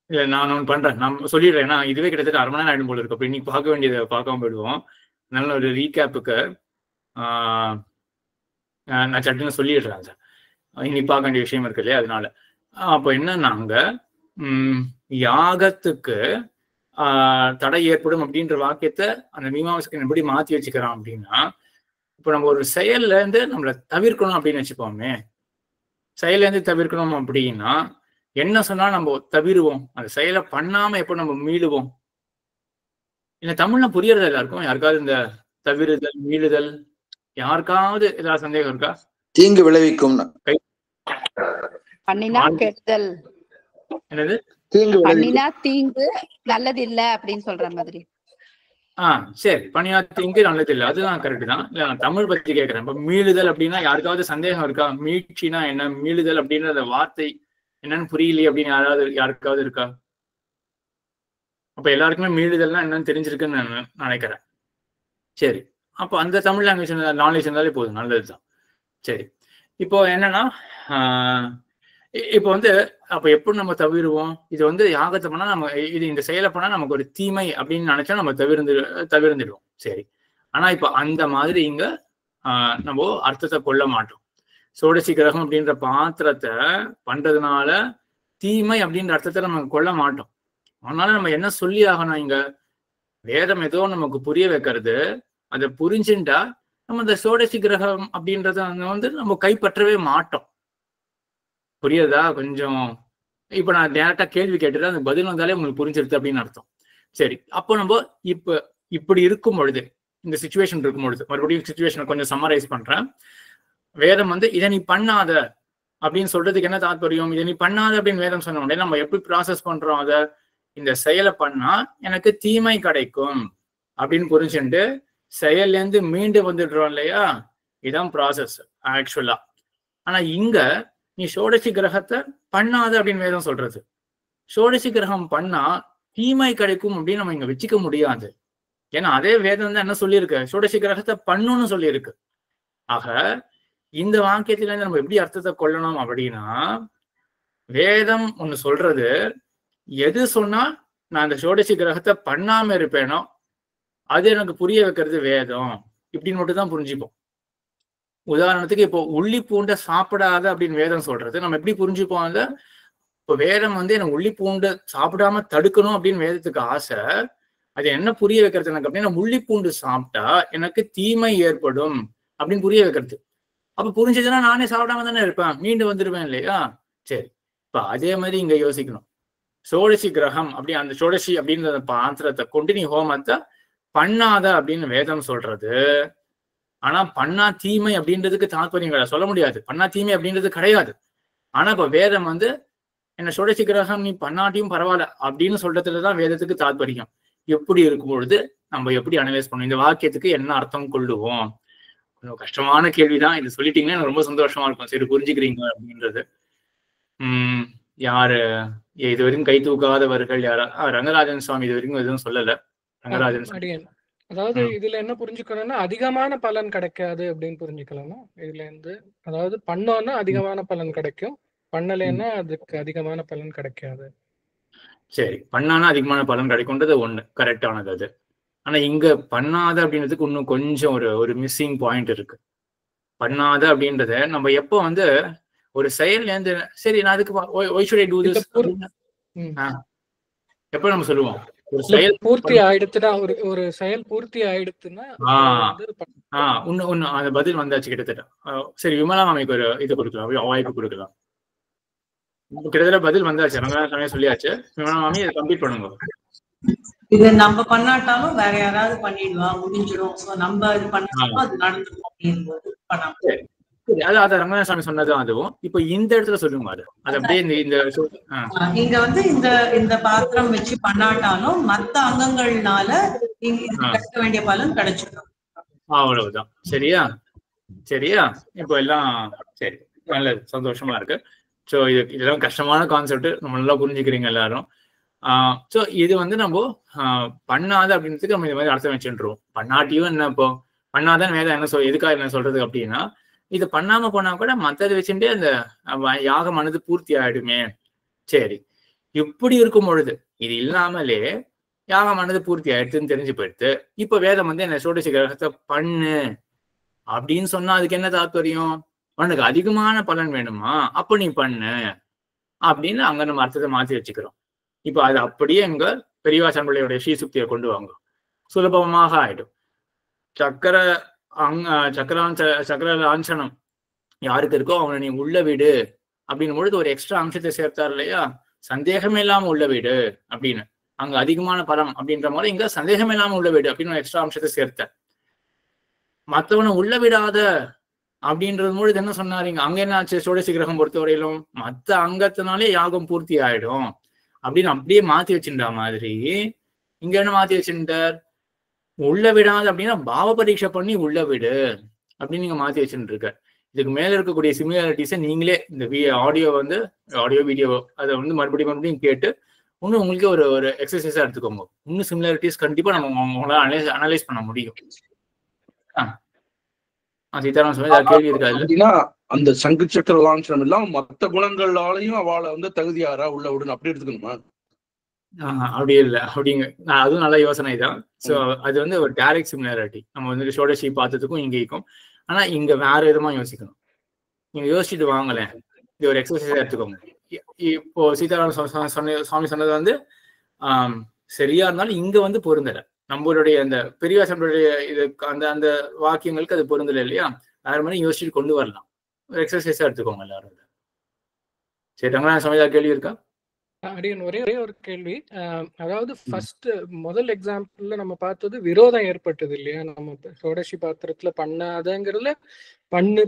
இல்ல, நான் ஒன்று பண்றேன், நான் சொல்லிடுறேன். ஏன்னா இதுவே கிட்டத்தட்ட 1/2 மணி நேரம் ஆயிடும் போல இருக்கு. அப்ப இன்னைக்கு பார்க்க வேண்டியதை பார்க்காம போயிடுவோம். நல்ல ஒரு ரீகேப்புக்கு நான் சட்டுன்னு சொல்லிடுறேன் சார். இன்னைக்கு பார்க்க வேண்டிய விஷயம் இருக்கு இல்லையா, அதனால. அப்போ என்னன்னாங்க, யாகத்துக்கு தடை ஏற்படும் அப்படின்ற வாக்கியத்தை அந்த மீமாம்சகன் எப்படி மாத்தி வச்சுக்கிறான் அப்படின்னா, இப்போ நம்ம ஒரு செயல்ல இருந்து நம்மளை தவிர்க்கணும் அப்படின்னு வச்சுப்போமே, செயல இருந்து தவிர்க்கணும் அப்படின்னா என்ன சொன்னா நம்ம தவிருவோம், அந்த செயலை பண்ணாம எப்போ நம்ம மீளுவோம்? இல்ல தமிழ்ல புரியறது எல்லாருக்கும்? யாருக்காவது இந்த தவிருதல் மீளுதல் யாருக்காவது ஏதாவது சந்தேகம் இருக்கா? தீங்கு விளைவிக்கும். பண்ணினா கெடுதல், என்னது பண்ணினா தீங்கு நல்லது இல்ல அப்படின்னு சொல்ற மாதிரி. சரி, பணியா தீங்கு நல்லது இல்லை, அதுதான் கரெக்ட் தான். இல்ல நான் தமிழ் பத்தி கேட்கிறேன். இப்ப மீளுதல் அப்படின்னா யாருக்காவது சந்தேகம் இருக்கா? மீட்சினா என்ன, மீளுதல் அப்படின்ற வார்த்தை என்னன்னு புரியலையே அப்படின்னு யாருக்காவது இருக்கா? அப்ப எல்லாருக்குமே மீளுதல்னா என்னன்னு தெரிஞ்சிருக்குன்னு நான் நினைக்கிறேன். சரி, அப்போ அந்த தமிழ் லாங்குவேஜ் நாலேஜ் இருந்தாலே போதும், நல்லதுதான். சரி, இப்போ என்னன்னா இப்போ வந்து அப்ப எப்படி நம்ம தவிருவோம்? இது வந்து யாகத்தை பண்ணா நம்ம இது இந்த செயலை பண்ணா நமக்கு ஒரு தீமை அப்படின்னு நினைச்சா நம்ம தவிர்ந்துடுவோம். சரி, ஆனா இப்ப அந்த மாதிரி இங்க நம்ம அர்த்தத்தை கொள்ள மாட்டோம். சோடசி கிரகம் அப்படின்ற பாத்திரத்தை பண்றதுனால தீமை அப்படின்ற அர்த்தத்தை நம்ம கொள்ள மாட்டோம். அதனால நம்ம என்ன சொல்லி ஆகணும், இங்க வேதம் ஏதோ நமக்கு புரிய வைக்கிறது, அதை புரிஞ்சுட்டா நம்ம இந்த சோடசி கிரகம் அப்படின்றத நம்ம கைப்பற்றவே மாட்டோம். புரியுதா? கொஞ்சம் இப்ப நான் டேரக்டா கேள்வி கேட்டுட்டு அந்த பதில் வந்தாலே உங்களுக்கு புரிஞ்சிருது அப்படின்னு அர்த்தம். சரி, அப்போ நம்ம இப்படி இருக்கும் பொழுது, இந்த சிச்சுவேஷன் இருக்கும் பொழுது, மறுபடியும் சிச்சுவேஷனை கொஞ்சம் சம்மரைஸ் பண்றேன். வேதம் இதை நீ பண்ணாத அப்படின்னு சொல்றதுக்கு என்ன தாற்பயம்? இதை நீ பண்ணாத அப்படின்னு வேதம் சொன்ன உடனே நம்ம எப்படி ப்ராசஸ் பண்றோம்? அதை இந்த செயலை பண்ணா எனக்கு தீமை கிடைக்கும் அப்படின்னு புரிஞ்சுட்டு செயல்ல இருந்து மீண்டு வந்துடுறோம் இல்லையா? இதுதான் ப்ராசஸ் ஆக்சுவலா. ஆனா இங்க நீ சோடசி கிரகத்தை பண்ணாத அப்படின்னு வேதம் சொல்றது. சோடசி கிரகம் பண்ணா தீமை கிடைக்கும் அப்படின்னு நம்ம இங்க வச்சுக்க முடியாது. ஏன்னா அதே வேதம் தான் என்ன சொல்லியிருக்கு, சோடசி கிரகத்தை பண்ணுன்னு சொல்லியிருக்கு. ஆக இந்த வாக்கியத்துல இருந்து நம்ம எப்படி அர்த்தத்தை கொள்ளணும் அப்படின்னா, வேதம் ஒண்ணு சொல்றது, எது சொன்னா நான் அந்த சோடசி கிரகத்தை பண்ணாம இருப்பேனோ அது எனக்கு புரிய வைக்கிறது வேதம், இப்படின்னு மட்டும் தான் புரிஞ்சுப்போம். உதாரணத்துக்கு இப்போ உள்ளி பூண்டை சாப்பிடாத அப்படின்னு வேதம் சொல்றது, நம்ம எப்படி புரிஞ்சுப்போம்? அதை இப்போ வேதம் எனக்கு உள்ளி பூண்டு சாப்பிடாம தடுக்கணும் அப்படின்னு வேதத்துக்கு ஆசை. அது என்ன புரிய வைக்கிறது எனக்கு அப்படின்னா, உள்ளி பூண்டு சாப்பிட்டா எனக்கு தீமை ஏற்படும் அப்படின்னு புரிய வைக்கிறது. அப்ப புரிஞ்சதுன்னா நானே சாப்பிடாம தானே இருப்பேன், மீண்டு வந்துடுவேன் இல்லையா? சரி, இப்ப அதே மாதிரி இங்க யோசிக்கணும். சோடசி கிரகம் அப்படி அந்த சோடசி அப்படின்ற பாத்திரத்தை கொண்டு நீ ஹோமத்தை பண்ணாத அப்படின்னு வேதம் சொல்றது. ஆனா பண்ணா தீமை அப்படின்றதுக்கு தாற்பயம் சொல்ல முடியாது, பண்ணா தீமை அப்படின்றது கிடையாது. ஆனா இப்ப வேதம் என்ன சோடசி கிரகம் நீ பண்ணாட்டியும் பரவாயில்ல அப்படின்னு சொல்றதுலதான் வேதத்துக்கு தாற்பயம். எப்படி இருக்கும் பொழுது நம்ம எப்படி அனலைஸ் பண்ணுவோம், இந்த வாக்கியத்துக்கு என்ன அர்த்தம் கொள்ளுவோம்? கொஞ்சம் கஷ்டமான கேள்விதான். இது சொல்லிட்டீங்கன்னா எனக்கு ரொம்ப சந்தோஷமா இருக்கும். சரி, புரிஞ்சுக்கிறீங்க அப்படின்றது. யாரு இது வரைக்கும் கை தூக்காதவர்கள் யாரா? ரங்கராஜன் சுவாமி இது வரைக்கும் எதுவும் சொல்லல. ரங்கராஜன் அதாவது இதுல என்ன புரிஞ்சுக்கணும்னா, அதிகமான பலன் கிடைக்காது அப்படின்னு புரிஞ்சுக்கலாமா இதுல இருந்து? அதாவது பண்ணோம்னா அதிகமான பலன் கிடைக்கும், பண்ணலைன்னா அதுக்கு அதிகமான பலன் கிடைக்காது. சரி, பண்ணானா அதிகமான பலன் கிடைக்கும்ன்றது ஒண்ணு கரெக்டானது அது. ஆனா இங்க பண்ணாத அப்படின்றதுக்கு இன்னும் கொஞ்சம் ஒரு மிஸ்ஸிங் பாயிண்ட் இருக்கு. பண்ணாத அப்படின்றத நம்ம எப்போ ஒரு செயல்ல இருந்து சரி நான் அதுக்கு why should I do this எப்ப நம்ம சொல்லுவோம்? ஒரு செயல் பூர்த்தி ஆயிடுச்சுன்னா, ஒரு செயல் பூர்த்தி ஆயிடுச்சுன்னா ஒன்னு அந்த பதில் வந்தாச்சு கிட்டத்தட்ட. சரி, விமலா மாமிக்கு ஒரு இது கொடுக்கலாம், வாய்ப்பு கொடுக்கலாம். கிட்டத்தட்ட பதில் வந்தாச்சு, ரங்கநாதன் சொல்லியாச்சு. விமலா மாமி இதை கம்ப்ளீட் பண்ணுங்க. இது நம்ம பண்ணாட்டாலும் வேற யாராவது பண்ணிடுவா, முடிஞ்சிடும். சோ நம்ம இது பண்ணாலும் அது நடந்துடும் அப்படிங்கும்போது பண்ணாம. அது ரங்கநாதசாமி சொன்னதும் அதுவும் இப்ப இந்த இடத்துல சொல்லுங்க. அது அப்படியே இங்க இந்த பாத்திரம் வச்சு பண்ணாட்டாலும் மத்த அங்கங்கள்னால கிடைக்க வேண்டிய பலன் கிடைச்சிடும். அவ்வளவுதான். சரியா? இப்போ எல்லாம் சரி, நல்லது, சந்தோஷமா இருக்கு. ஸோ இதெல்லாம் கஷ்டமான கான்செப்ட், நம்ம நல்லா புரிஞ்சுக்கிறீங்க எல்லாரும். ஸோ இது நம்ம பண்ணாத அப்படின்றதுக்கு நம்ம இந்த மாதிரி அர்த்தம் வச்சுருவோம். பண்ணாட்டியும் என்ன, இப்போ பண்ணாதான் வேதம் என்ன எதுக்காக என்ன சொல்றது அப்படின்னா, இது பண்ணாம போனா கூட மத்ததை வச்சுட்டே அந்த யாகமானது பூர்த்தி ஆயிடுமே. சரி, இப்படி இருக்கும் பொழுது இது இல்லாமலே யாகமானது பூர்த்தி ஆயிடுச்சுன்னு தெரிஞ்சு போயிடுது. இப்ப வேதம் என்ன சோடசி கிரகத்தை பண்ணு அப்படின்னு சொன்னா அதுக்கு என்ன தாற்பயம்? உனக்கு அதிகமான பலன் வேணுமா, அப்ப நீ பண்ணு அப்படின்னு அங்க நம்ம அர்த்தத்தை மாற்றி வச்சுக்கிறோம். இப்ப அது அப்படியே எங்க பெரியவாசன்பிள்ளையோட ஸ்ரீசுக்தியை கொண்டு வாங்க, சுலபமாக ஆயிடும். சக்கர லாஞ்சனம் யாருக்கு இருக்கோ அவனை நீ உள்ள வீடு அப்படின்னு பொழுது ஒரு எக்ஸ்ட்ரா அம்சத்தை சேர்த்தார் இல்லையா? சந்தேகமே இல்லாம உள்ள வீடு அப்படின்னு. அங்க அதிகமான பலம் அப்படின்ற மாதிரி இங்க சந்தேகம் இல்லாம உள்ள வீடு அப்படின்னு ஒரு எக்ஸ்ட்ரா அம்சத்தை சேர்த்த. மற்றவனை உள்ள விடாத அப்படின்றது பொழுது என்ன சொன்னாருங்க? அங்க என்ன ஆச்சு? சோடசி கிரகம் பொறுத்தவரையிலும் மற்ற அங்கத்தினாலே யாகம் பூர்த்தி ஆயிடும் அப்படின்னு அப்படியே மாத்தி வச்சுட்டா மாதிரி இங்க என்ன மாத்தி வச்சுட்டார்? உள்ள விடாது அப்படின்னா பாவ பரீட்சை பண்ணி உள்ள விடு அப்படின்னு நீங்க மாத்தி வச்சுட்டு இருக்க. இதுக்கு மேல இருக்கக்கூடிய சிமிலாரிட்டிஸை நீங்களே இந்த ஆடியோ வீடியோ அதை மறுபடியும் கேட்டு இன்னும் உங்களுக்கு ஒரு எக்ஸசைஸா எடுத்துக்கோங்க. இன்னும் சிமிலாரிட்டிஸ் கண்டிப்பா நம்ம உங்களால அனலைஸ் பண்ண முடியும். சீதாராம் சொன்ன கேள்வி இருக்காது அப்படின்னா, அந்த சங்கு சக்கர லாஞ்சனம் எல்லாம் மற்ற குணங்களாலையும் அவளை தகுதியாரா உள்ள விடணும் அப்படி எடுத்துக்கணுமா? அப்படி இல்லை அப்படிங்க. அதுவும் நல்ல யோசனை தான். ஸோ அது வந்து ஒரு டைரக்ட் சிமிலாரிட்டி. நம்ம வந்து ஷோடசி பார்த்ததுக்கும் இங்கேக்கும். ஆனா இங்க வேற விதமா யோசிக்கணும். நீங்க யோசிச்சுட்டு வாங்கலேன், இது ஒரு எக்ஸசைஸா எடுத்துக்கோங்க. இப்போ சீதாராம சுவாமி சொன்னது வந்து சரியா இருந்தாலும் இங்க வந்து பொருந்தலை. நம்மளுடைய அந்த பெரியவாசனுடைய இது அந்த அந்த வாக்கியங்களுக்கு அது பொருந்தலை இல்லையா? வேற மாதிரி யோசிச்சுட்டு கொண்டு வரலாம். ஒரு எக்ஸசைஸா எடுத்துக்கோங்க எல்லாரும். சரி, ரங்கநாத சுவாமி கேள்வி இருக்கா? அடியன் ஒரே ஒரு கேள்வி. அதாவது ஃபர்ஸ்ட் முதல் எக்ஸாம்பிள்ல நம்ம பார்த்தது விரோதம் ஏற்பட்டது இல்லையா? நம்ம ஷோடசி பாத்திரத்துல பண்ணாதங்கிறதுல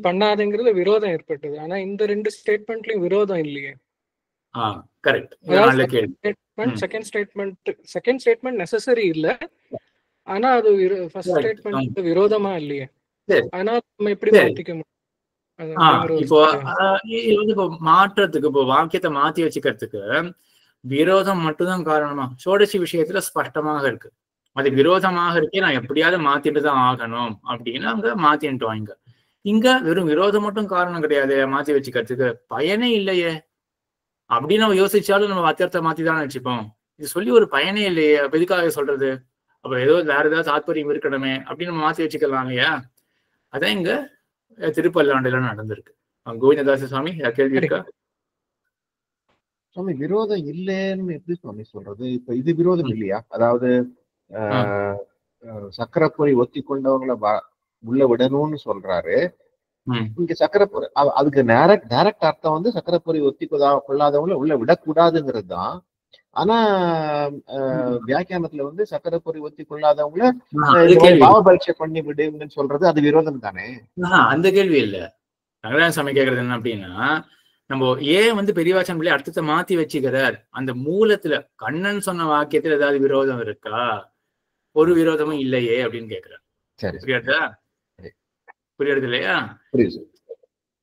பண்ணாதங்கிறதுல விரோதம் ஏற்பட்டது. ஆனா இந்த 2 ஸ்டேட்மெண்ட்லயும் விரோதம் இல்லையே. கரெக்ட். செகண்ட் ஸ்டேட்மெண்ட் நெசசரி இல்ல, ஆனா அது ஃபர்ஸ்ட் ஸ்டேட்மெண்ட் விரோதமா இல்லையே. ஆனா நம்ம எப்படி மாத்திக்க முடியும்? இப்போ இது வந்து இப்போ மாற்றத்துக்கு, இப்போ வாக்கியத்தை மாத்தி வச்சுக்கிறதுக்கு விரோதம் மட்டும்தான் காரணமா? ஷோடசி விஷயத்துல ஸ்பஷ்டமாக இருக்கு, அது விரோதமாக இருக்கே, நான் எப்படியாவது மாத்திட்டு தான் ஆகணும் அப்படின்னு அங்க மாத்தின்ட்டு. இங்க வெறும் விரோதம் மட்டும் காரணம் கிடையாது மாத்தி வச்சுக்கிறதுக்கு, பயனே இல்லையே அப்படின்னு நம்ம யோசிச்சாலும் நம்ம வாத்தியத்தை மாத்தி தானே வச்சுப்போம். இது சொல்லி ஒரு பயனே இல்லையே, அப்ப எதுக்காக சொல்றது? அப்ப ஏதோ வேற ஏதாவது தாத்பரியம் இருக்கணுமே அப்படின்னு நம்ம மாத்தி வச்சுக்கலாம் இல்லையா? அதான் இங்க திருப்பல்லாண்டுல நடந்திருக்கு. கோவிந்ததாச சுவாமி கேள்வி இருக்கா? சுவாமி விரோதம் இல்லைன்னு எப்படி சுவாமி சொல்றது? இப்ப இது விரோதம் இல்லையா? அதாவது சக்கரப்பொறி ஒத்தி கொண்டவங்களை உள்ள விடணும்னு சொல்றாரு. இங்க சக்கரப்பொறி அதுக்கு டைரக்ட் அர்த்தம் வந்து சக்கரப்பொறி ஒத்தி கொள்ளாதவங்களை உள்ள விடக்கூடாதுங்கிறது தான். ஆனா வியாக்கியானத்துல வந்து சக்கரப்பொறி ஒத்தி கொள்ளாதவங்கள பாவபரீட்சை பண்ணி விடுன்னு சொல்றது அது விரோதம் தானே? அந்த கேள்வி இல்ல. ரங்கநாத சுவாமி கேக்குறது என்ன அப்படின்னா, நம்ம ஏன் வந்து பெரியவாச்சன் பிள்ளை அர்த்தத்தை மாத்தி வச்சுக்கிறார்? அந்த மூலத்துல கண்ணன் சொன்ன வாக்கியத்துல ஏதாவது விரோதம் இருக்கா? ஒரு விரோதமும் இல்லையே அப்படின்னு கேக்குறார். புரியுதா? புரியுறது இல்லையா?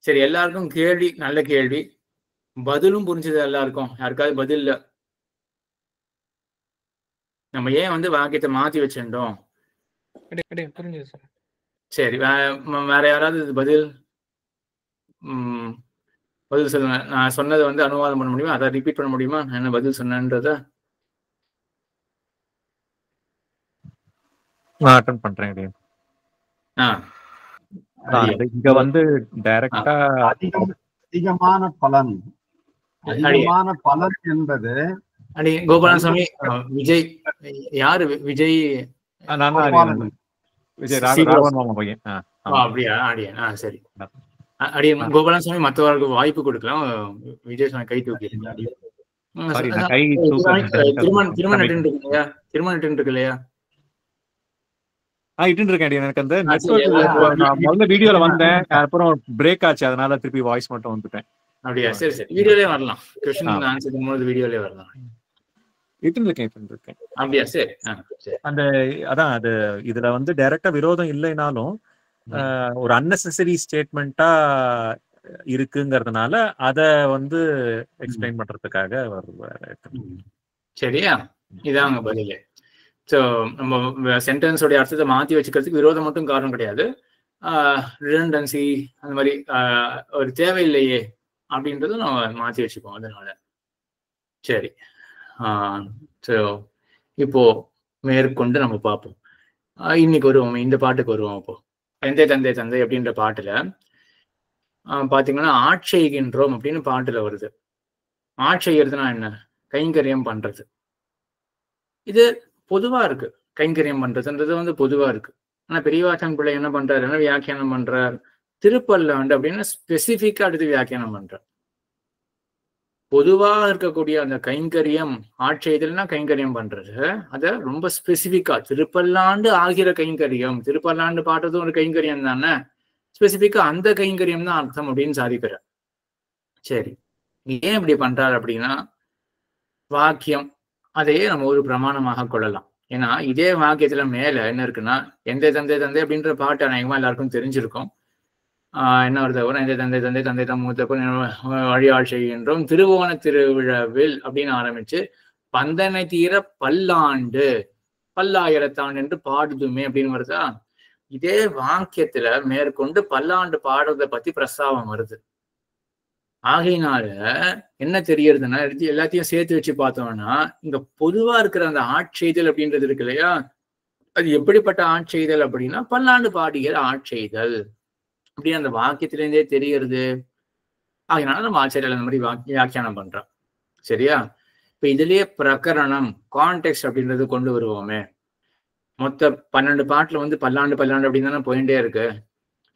சரி, எல்லாருக்கும் கேள்வி நல்ல கேள்வி, பதிலும் புரிஞ்சது எல்லாருக்கும். யாருக்காவது பதில் இல்ல? நம்ம ஏன் வந்து வாக்கியத்தை மாத்தி வச்சிருந்தோம்? சரி, வேற யாராவது பதில் சொல்லுங்க. நான் சொன்னதை வந்து அனுவாதம் பண்ண முடியுமா? அதை ரிப்பீட் பண்ண முடியுமா? நான் என்ன பதில் சொன்னேன்றத அட்டெண்ட் பண்றேன். இங்க வந்து டைரக்டா அதிகமான பலன் என்பது கோபாலசாமி விஜய் யாரு? விஜய் விஜய் ராகவன் மாமா பையன். அப்படியா? அடியன் சரி. அடியன் கோபாலசாமி மற்றவர்களுக்கு வாய்ப்பு கொடுக்கலாம். விஜய் சாமி கை தூக்கி திருமணம் இருக்கு இல்லையா? இட்டு இருக்கேன். எனக்கு அந்த முதல்ல வீடியோல வந்தேன், அப்புறம் பிரேக் ஆச்சு, அதனால திருப்பி வாய்ஸ் மட்டும் வந்துட்டேன். அப்படியா? சரி சரி, வீடியோலயே வரலாம். क्वेश्चन ஆன்சர் பண்ணும்போது வீடியோலயே வரலாம். இட்டு இருக்கேன். அப்படியா? சரி. அந்த அதான் அது இதுல வந்து டைரக்டா விரோதம் இல்லைனாலும் ஒரு அன்னெசரி ஸ்டேட்மெண்டா இருக்குங்கிறதுனால அத வந்து எக்ஸ்பிளைன் பண்றதுக்காக வருவாரு. சரியா? இதாங்க பதில். ஸோ நம்ம சென்டென்ஸோடைய அர்த்தத்தை மாற்றி வச்சுக்கிறதுக்கு விரோதம் மட்டும் காரணம் கிடையாது, ரிடண்டன்சி அந்த மாதிரி ஒரு தேவையில்லையே அப்படின்றதும் நம்ம மாற்றி வச்சுப்போம் அதனால. சரி, ஸோ இப்போ மேற்கொண்டு நம்ம பார்ப்போம். இன்னைக்கு வருவோம், இந்த பாட்டுக்கு வருவோம். இப்போ தந்தை தந்தை தந்தை அப்படின்ற பாட்டுல பார்த்தீங்கன்னா ஆட்செய்கின்றோம் அப்படின்னு பாட்டுல வருது. ஆட்செய்கிறதுனா என்ன? கைங்கரியம் பண்றது. இது பொதுவா இருக்கு. கைங்கரியம் பண்றதுன்றது வந்து பொதுவா இருக்கு. ஆனா பெரியவாச்சன் பிள்ளை என்ன பண்றாரு, என்ன வியாக்கியானம் பண்றார்? திருப்பல்லாண்டு அப்படின்னு ஸ்பெசிபிக்கா எடுத்து வியாக்கியானம் பண்றார். பொதுவா இருக்கக்கூடிய அந்த கைங்கரியம் ஆட்செய்தல்னா கைங்கரியம் பண்றது, அத ரொம்ப ஸ்பெசிபிக்கா திருப்பல்லாண்டு ஆகிற கைங்கரியம், திருப்பல்லாண்டு பாடுறதும் ஒரு கைங்கரியம் தானே, ஸ்பெசிபிக்கா அந்த கைங்கரியம் தான் அர்த்தம் அப்படின்னு சாதிக்கிறார். சரி, ஏன் இப்படி பண்றாரு அப்படின்னா வாக்கியம் அதையே நம்ம ஒரு பிரமாணமாக கொள்ளலாம். ஏன்னா இதே வாக்கியத்துல மேல என்ன இருக்குன்னா, எந்த தந்தை தந்தை அப்படின்ற பாட்டு அநேகமா எல்லாருக்கும் தெரிஞ்சிருக்கும். என்ன வருது? எந்த தந்தை தந்தை தந்தை தான் மூத்த வழியாள் செய்கின்றோம் திருவோண திருவிழாவில் அப்படின்னு ஆரம்பிச்சு பந்தனை தீர பல்லாண்டு பல்லாயிரத்தாண்டு என்று பாடுதுமே அப்படின்னு வருதா. இதே வாக்கியத்துல மேற்கொண்டு பல்லாண்டு பாடுறதை பத்தி பிரஸ்தாவம் வருது. ஆகையினால என்ன தெரியறதுன்னா எல்லாத்தையும் சேர்த்து வச்சு பார்த்தோம்னா இங்க பொதுவா இருக்கிற அந்த ஆட்செய்தல் அப்படின்றது இருக்கு இல்லையா, அது எப்படிப்பட்ட ஆட்செய்தல் அப்படின்னா பல்லாண்டு பாடுகிற ஆட்செய்தல் அப்படின்னு அந்த வாக்கியத்திலேருந்தே தெரிகிறது. அதனால நம்ம ஆச்சரியர் அந்த மாதிரி வியாக்கியானம் பண்றோம். சரியா? இப்ப இதுலயே பிரகரணம் கான்டெக்ஸ்ட் அப்படின்றது கொண்டு வருவோமே. மொத்த 12 பாட்டுல வந்து பல்லாண்டு அப்படின்னு தானே போயிட்டே இருக்கு.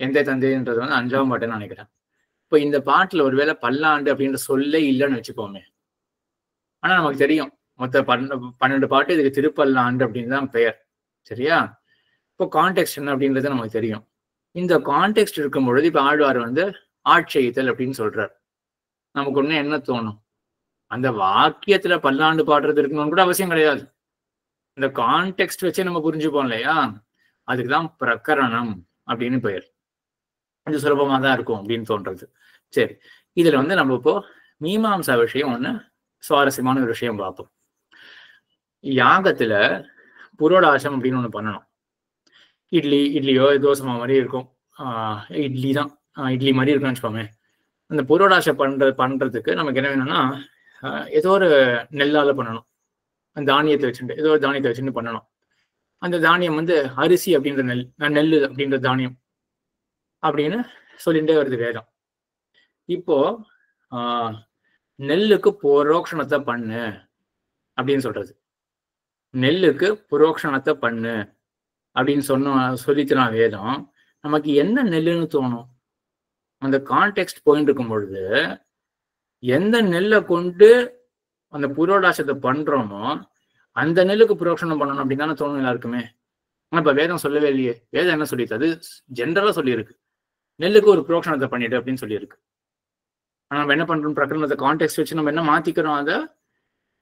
எந்த தந்தைன்றது வந்து 5ஆம் பாட்டுன்னு நினைக்கிறேன். இப்ப இந்த பாட்டுல ஒருவேளை பல்லாண்டு அப்படின்ற சொல்லே இல்லைன்னு வச்சுக்கோமே. ஆனா நமக்கு தெரியும் மொத்த 12 பாட்டு இதுக்கு திருப்பல்லாண்டு அப்படின்னு தான் பெயர். சரியா? இப்போ கான்டெக்ஸ்ட் என்ன அப்படின்றது நமக்கு தெரியும். இந்த கான்டெக்ஸ்ட் இருக்கும் பொழுது இப்ப ஆழ்வார் வந்து ஆட்செய்தல் அப்படின்னு சொல்றார். நமக்கு ஒண்ணு என்ன தோணும், அந்த வாக்கியத்துல பல்லாண்டு பாடுறது இருக்கணும்னு கூட அவசியம் கிடையாது. இந்த கான்டெக்ஸ்ட் வச்சே நம்ம புரிஞ்சுப்போம் இல்லையா, அதுக்குதான் பிரகரணம் அப்படின்னு பெயர். கொஞ்சம் சுலபமா தான் இருக்கும் அப்படின்னு தோன்றது. சரி, இதுல வந்து நம்ம இப்போ மீமாம்சா விஷயம் ஒண்ணு சுவாரஸ்யமான ஒரு விஷயம் பார்ப்போம். யாகத்துல புரோடாசம் அப்படின்னு ஒண்ணு பண்ணணும். இட்லியோ தோசை மாதிரி இருக்கும். இட்லி தான், இட்லி மாதிரி இருக்குன்னு வச்சுக்கோமே. அந்த புரோடாசம் பண்றதுக்கு நமக்கு என்ன வேணும்னா ஏதோ ஒரு நெல்லால பண்ணணும். அந்த தானியத்தை வச்சுட்டு ஏதோ ஒரு தானியத்தை வச்சுட்டு பண்ணணும். அந்த தானியம் வந்து அரிசி அப்படின்ற நெல் அப்படின்ற தானியம் அப்படின்னு சொல்லிட்டே வருது வேதம். இப்போ நெல்லுக்கு புரோக்ஷணத்தை பண்ணு அப்படின்னு சொல்றது. நெல்லுக்கு புரோக்ஷணத்தை பண்ணு அப்படின்னு சொல்லித்தனா வேதம். நமக்கு என்ன நெல்லுன்னு தோணும்? அந்த கான்டெக்ஸ்ட் போயிட்டு இருக்கும் பொழுது எந்த நெல்லை கொண்டு அந்த புரோடாசத்தை பண்றோமோ அந்த நெல்லுக்கு புரோக்ஷணம் பண்ணணும் அப்படின்னு தானே தோணும் எல்லாருக்குமே. ஆனா இப்ப வேதம் சொல்லவே இல்லையே. வேதம் என்ன சொல்லிட்டு, அது ஜென்ரலா சொல்லியிருக்கு, நெல்லுக்கு ஒரு புரோக்ஷணத்தை பண்ணிட்டு அப்படின்னு சொல்லியிருக்கு. ஆனா நம்ம என்ன பண்றோம், பிரகரணத்தை கான்டெக்ஸ்ட் வச்சு நம்ம என்ன மாத்திக்கிறோம், அதை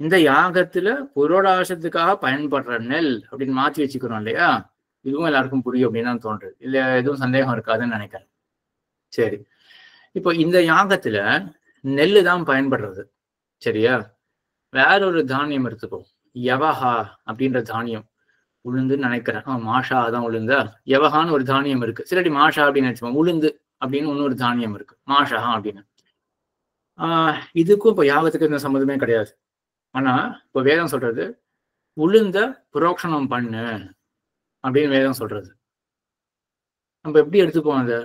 இந்த யாகத்துல புரோடாசத்துக்காக பயன்படுற நெல் அப்படின்னு மாத்தி வச்சுக்கிறோம் இல்லையா. இதுவும் எல்லாருக்கும் புரியும் அப்படின்னு தான் தோன்றுது. இல்ல எதுவும் சந்தேகம் இருக்காதுன்னு நினைக்கிறேன். சரி, இப்போ இந்த யாகத்துல நெல்லு தான் பயன்படுறது. சரியா? வேற ஒரு தானியம் எடுத்துக்கோ, யவஹா அப்படின்ற தானியம். உளுந்துன்னு நினைக்கிறேன், மாஷா தான் உளுந்தா. யவஹான்னு ஒரு தானியம் இருக்கு. சிலடி மாஷா அப்படின்னு நினைச்சுப்போம். உளுந்து அப்படின்னு இன்னொரு தானியம் இருக்கு, மாஷா அப்படின்னு. இதுக்கும் இப்போ யாகத்துக்கு இந்த சம்மந்தமே கிடையாது. ஆனா இப்போ வேதம் சொல்றது உளுந்த புரோக்ஷணம் பண்ணு அப்படின்னு வேதம் சொல்றது. நம்ம எப்படி எடுத்துப்போம் அதை?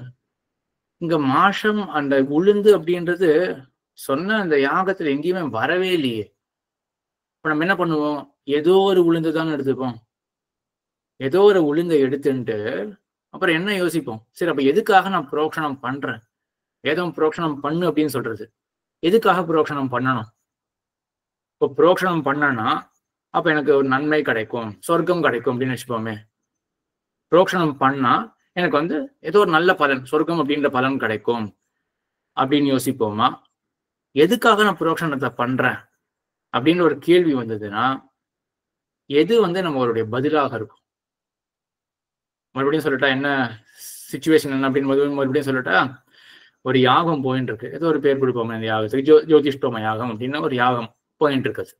இங்க மாஷம் அந்த உளுந்து அப்படின்றது சொன்ன அந்த யாகத்துல எங்கேயுமே வரவே இல்லையே. இப்ப நம்ம என்ன பண்ணுவோம், ஏதோ ஒரு உளுந்து தான் எடுத்துப்போம். ஏதோ ஒரு உளுந்தை எடுத்துட்டு அப்புறம் என்ன யோசிப்போம், சரி அப்ப எதுக்காக நான் புரோக்ஷணம் பண்றேன்? வேதம் புரோக்ஷணம் பண்ணு அப்படின்னு சொல்றது. எதுக்காக புரோக்ஷணம் பண்ணணும்? இப்போ புரோக்ஷணம் பண்ணனா அப்ப எனக்கு ஒரு நன்மை கிடைக்கும், சொர்க்கம் கிடைக்கும் அப்படின்னு வச்சுப்போமே. புரோக்ஷணம் பண்ணா எனக்கு வந்து ஏதோ ஒரு நல்ல பலன், சொர்க்கம் அப்படின்ற பலன் கிடைக்கும் அப்படின்னு யோசிப்போமா? எதுக்காக நான் புரோக்ஷணத்தை பண்றேன் அப்படின்னு ஒரு கேள்வி வந்ததுன்னா எது வந்து நம்மளுடைய பதிலாக இருக்கும்? மறுபடியும் சொல்லட்டா என்ன சிச்சுவேஷன் என்ன அப்படின்னு மறுபடியும் சொல்லட்டா, ஒரு யாகம் போயின்னு இருக்கு. ஏதோ ஒரு பேர் கொடுப்போமே அந்த யாகத்துக்கு, ஜோதிஷ்டோம யாகம் அப்படின்னு ஒரு யாகம் போயிட்டு இருக்குது.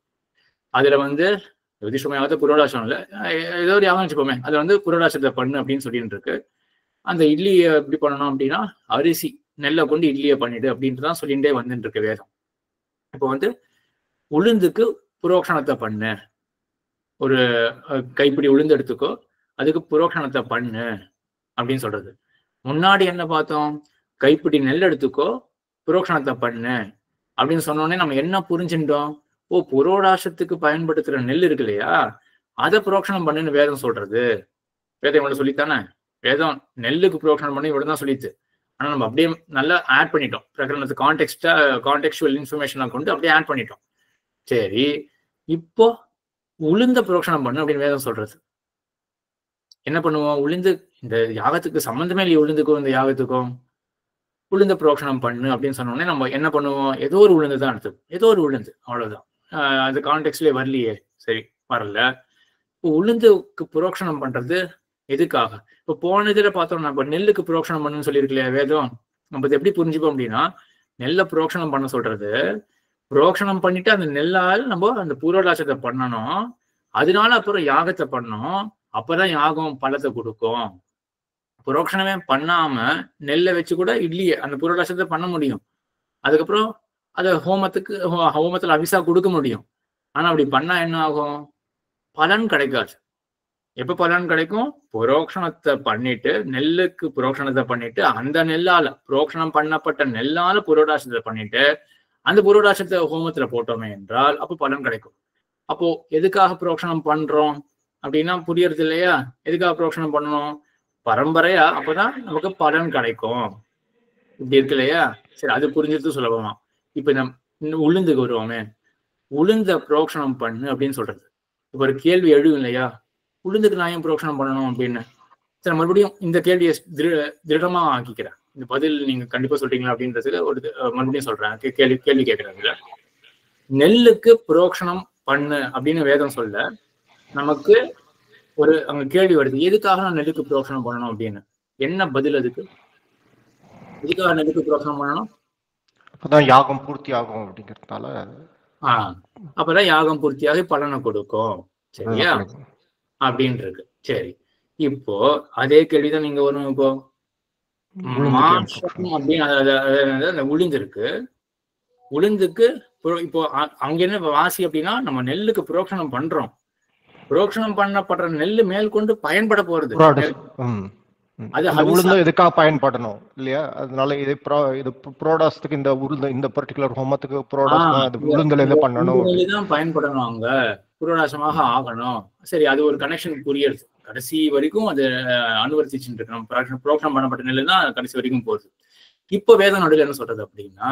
அதுல வந்து ஜோதிஷ்டோம யாகத்தை புரோடாசம் இல்லை, ஏதோ ஒரு யாகம் வச்சுப்போமே, அதுல வந்து புரோடாசத்தை பண்ணு அப்படின்னு சொல்லிட்டு இருக்கு. அந்த இட்லியை எப்படி பண்ணணும் அப்படின்னா அரிசி நெல்லை கொண்டு இட்லியை பண்ணிடு அப்படின்ட்டு தான் சொல்லிகிட்டே வந்துட்டு இருக்கு வேதம். இப்போ வந்து உளுந்துக்கு புரோக்ஷணத்தை பண்ணு, ஒரு கைப்பிடி உளுந்து எடுத்துக்கோ, அதுக்கு புரோக்ஷணத்தை பண்ணு அப்படின்னு சொல்றது. முன்னாடி என்ன பார்த்தோம், கைப்பிடி நெல் எடுத்துக்கோ புரோக்ஷணத்தை பண்ணு அப்படின்னு சொன்னோடனே நம்ம என்ன புரிஞ்சுட்டோம், ஓ புரோடாசத்துக்கு பயன்படுத்துற நெல் இருக்கு இல்லையா, அதை புரோக்ஷணம் பண்ணுன்னு வேதம் சொல்றது. வேதம் இவ்வளவு சொல்லித்தானே, வேதம் நெல்லுக்கு புரோக்ஷணம் பண்ணி இவ்வளவு தான் சொல்லிட்டு. ஆனா நம்ம அப்படியே நல்லா ஆட் பண்ணிட்டோம், பிரகரணத்து கான்டெக்ஸ்டுவல் இன்ஃபர்மேஷனை கொண்டு அப்படியே ஆட் பண்ணிட்டோம். சரி, இப்போ உளுந்த புரோக்ஷணம் பண்ணு அப்படின்னு வேதம் சொல்றது. என்ன பண்ணுவோம், உளுந்து இந்த யாகத்துக்கு சம்பந்தமே இல்லையே, உளுந்துக்கும் இந்த யாகத்துக்கும். உளுந்த புரோக்ஷணம் பண்ணு அப்படின்னு சொன்னோடனே நம்ம என்ன பண்ணுவோம், ஏதோ ஒரு உளுந்து தான் எடுத்துக்கும், ஏதோ ஒரு உளுந்து, அவ்வளவுதான். அந்த கான்டெக்ட்லயே வரலையே, சரி வரல. இப்போ உளுந்துக்கு புரோக்ஷணம் பண்றது எதுக்காக? இப்போ போன இதுல பார்த்தோம்னா இப்போ நெல்லுக்கு புரோக்ஷணம் பண்ணுன்னு சொல்லியிருக்கலையா வேதம். நம்ம எப்படி புரிஞ்சுப்போம் அப்படின்னா, நெல்லை புரோக்ஷணம் பண்ண சொல்றது, புரோக்ஷணம் பண்ணிட்டு அந்த நெல்லால் நம்ம அந்த புரோடாசத்தை பண்ணணும், அதனால அப்புறம் யாகத்தை பண்ணணும், அப்பதான் யாகம் பலத்தை கொடுக்கும். புரோக்ஷணமே பண்ணாம நெல்லை வச்சு கூட இட்லியை அந்த புரோடாசத்தை பண்ண முடியும். அதுக்கப்புறம் அதை ஹோமத்துல அவிசா கொடுக்க முடியும். ஆனா அப்படி பண்ணா என்ன ஆகும்? பலன் கிடைக்காது. எப்ப பலன் கிடைக்கும்? புரோக்ஷணத்தை பண்ணிட்டு, நெல்லுக்கு புரோக்ஷணத்தை பண்ணிட்டு, அந்த நெல்லால புரோக்ஷணம் பண்ணப்பட்ட நெல்லால புரோடாசத்தை பண்ணிட்டு, அந்த புரோடாசத்தை ஹோமத்துல போட்டோமே என்றால் அப்போ பலன் கிடைக்கும். அப்போ எதுக்காக புரோக்ஷணம் பண்றோம் அப்படின்னா புரியறது இல்லையா? எதுக்காக புரோக்ஷணம் பண்ணணும்? பரம்பரையா அப்பதான் நமக்கு பலன் கிடைக்கும். இப்படி இருக்கு இல்லையா? சரி, அது புரிஞ்சது சுலபமா. இப்ப நம்ம உளுந்துக்கு வருவோமே, உளுந்த புரோக்ஷணம் பண்ணு அப்படின்னு சொல்றது. இப்ப ஒரு கேள்வி எழுதும் இல்லையா, உளுந்துக்கு நான் ஏன் புரோக்ஷணம் பண்ணணும் அப்படின்னு. சரி, மறுபடியும் இந்த கேள்வியை திருடமா ஆக்கிக்கிறேன். இந்த பதில் நீங்க கண்டிப்பா சொல்றீங்களா அப்படின்றதுக்கு ஒரு மறுபடியும் சொல்றேன். கேள்வி கேட்கறாங்க. நெல்லுக்கு புரோக்ஷணம் பண்ணு அப்படின்னு வேதம் சொல்ல, நமக்கு ஒரு அங்க கேள்வி வருது, எதுக்காக நான் நெல்லுக்கு புரோக்ஷணம் பண்ணணும் அப்படின்னு. என்ன பதில் அதுக்கு? எதுக்காக நெல்லுக்கு புரோக்ஷணம் பண்ணணும்? அப்பதான் யாகம் பூர்த்தி ஆகும் அப்படிங்கிறதுனால. அப்பதான் யாகம் பூர்த்தியாகி பலனை கொடுக்கும். சரியா? அப்படின்னு இருக்கு. சரி, இப்போ அதே கேள்விதான் நீங்க வரும். இப்போ மாசம் அப்படின்னு அந்த உளுந்து இருக்கு. உளுந்துக்கு இப்போ அங்க என்ன வாசி அப்படின்னா, நம்ம நெல்லுக்கு புரோக்ஷணம் பண்றோம். புரோக்ஷணம் பண்ணப்படுற நெல்லு மேல் கொண்டு பயன்பட போறது. உளுந்து எதுக்காக பயன்படணும் இல்லையா? அதனால இது புரோடாசத்துக்கு இந்த உளுந்து, இந்த பர்டிகுலர் ஹோமத்துக்கு புரோடாஸ் உளுந்துல இருந்து பண்ணணும், தான் பயன்படணும், அங்க புரோடாசமாக ஆகணும். சரி, அது ஒரு கனெக்ஷன் புரியுது. கடைசி வரைக்கும் அது அனுவர்த்திச்சுட்டு இருக்கு. நம்ம புரோக்ஷணம் பண்ணப்பட்ட நெல்லு தான் கடைசி வரைக்கும் போகுது. இப்போ வேத நடுவில் என்ன சொல்றது அப்படின்னா,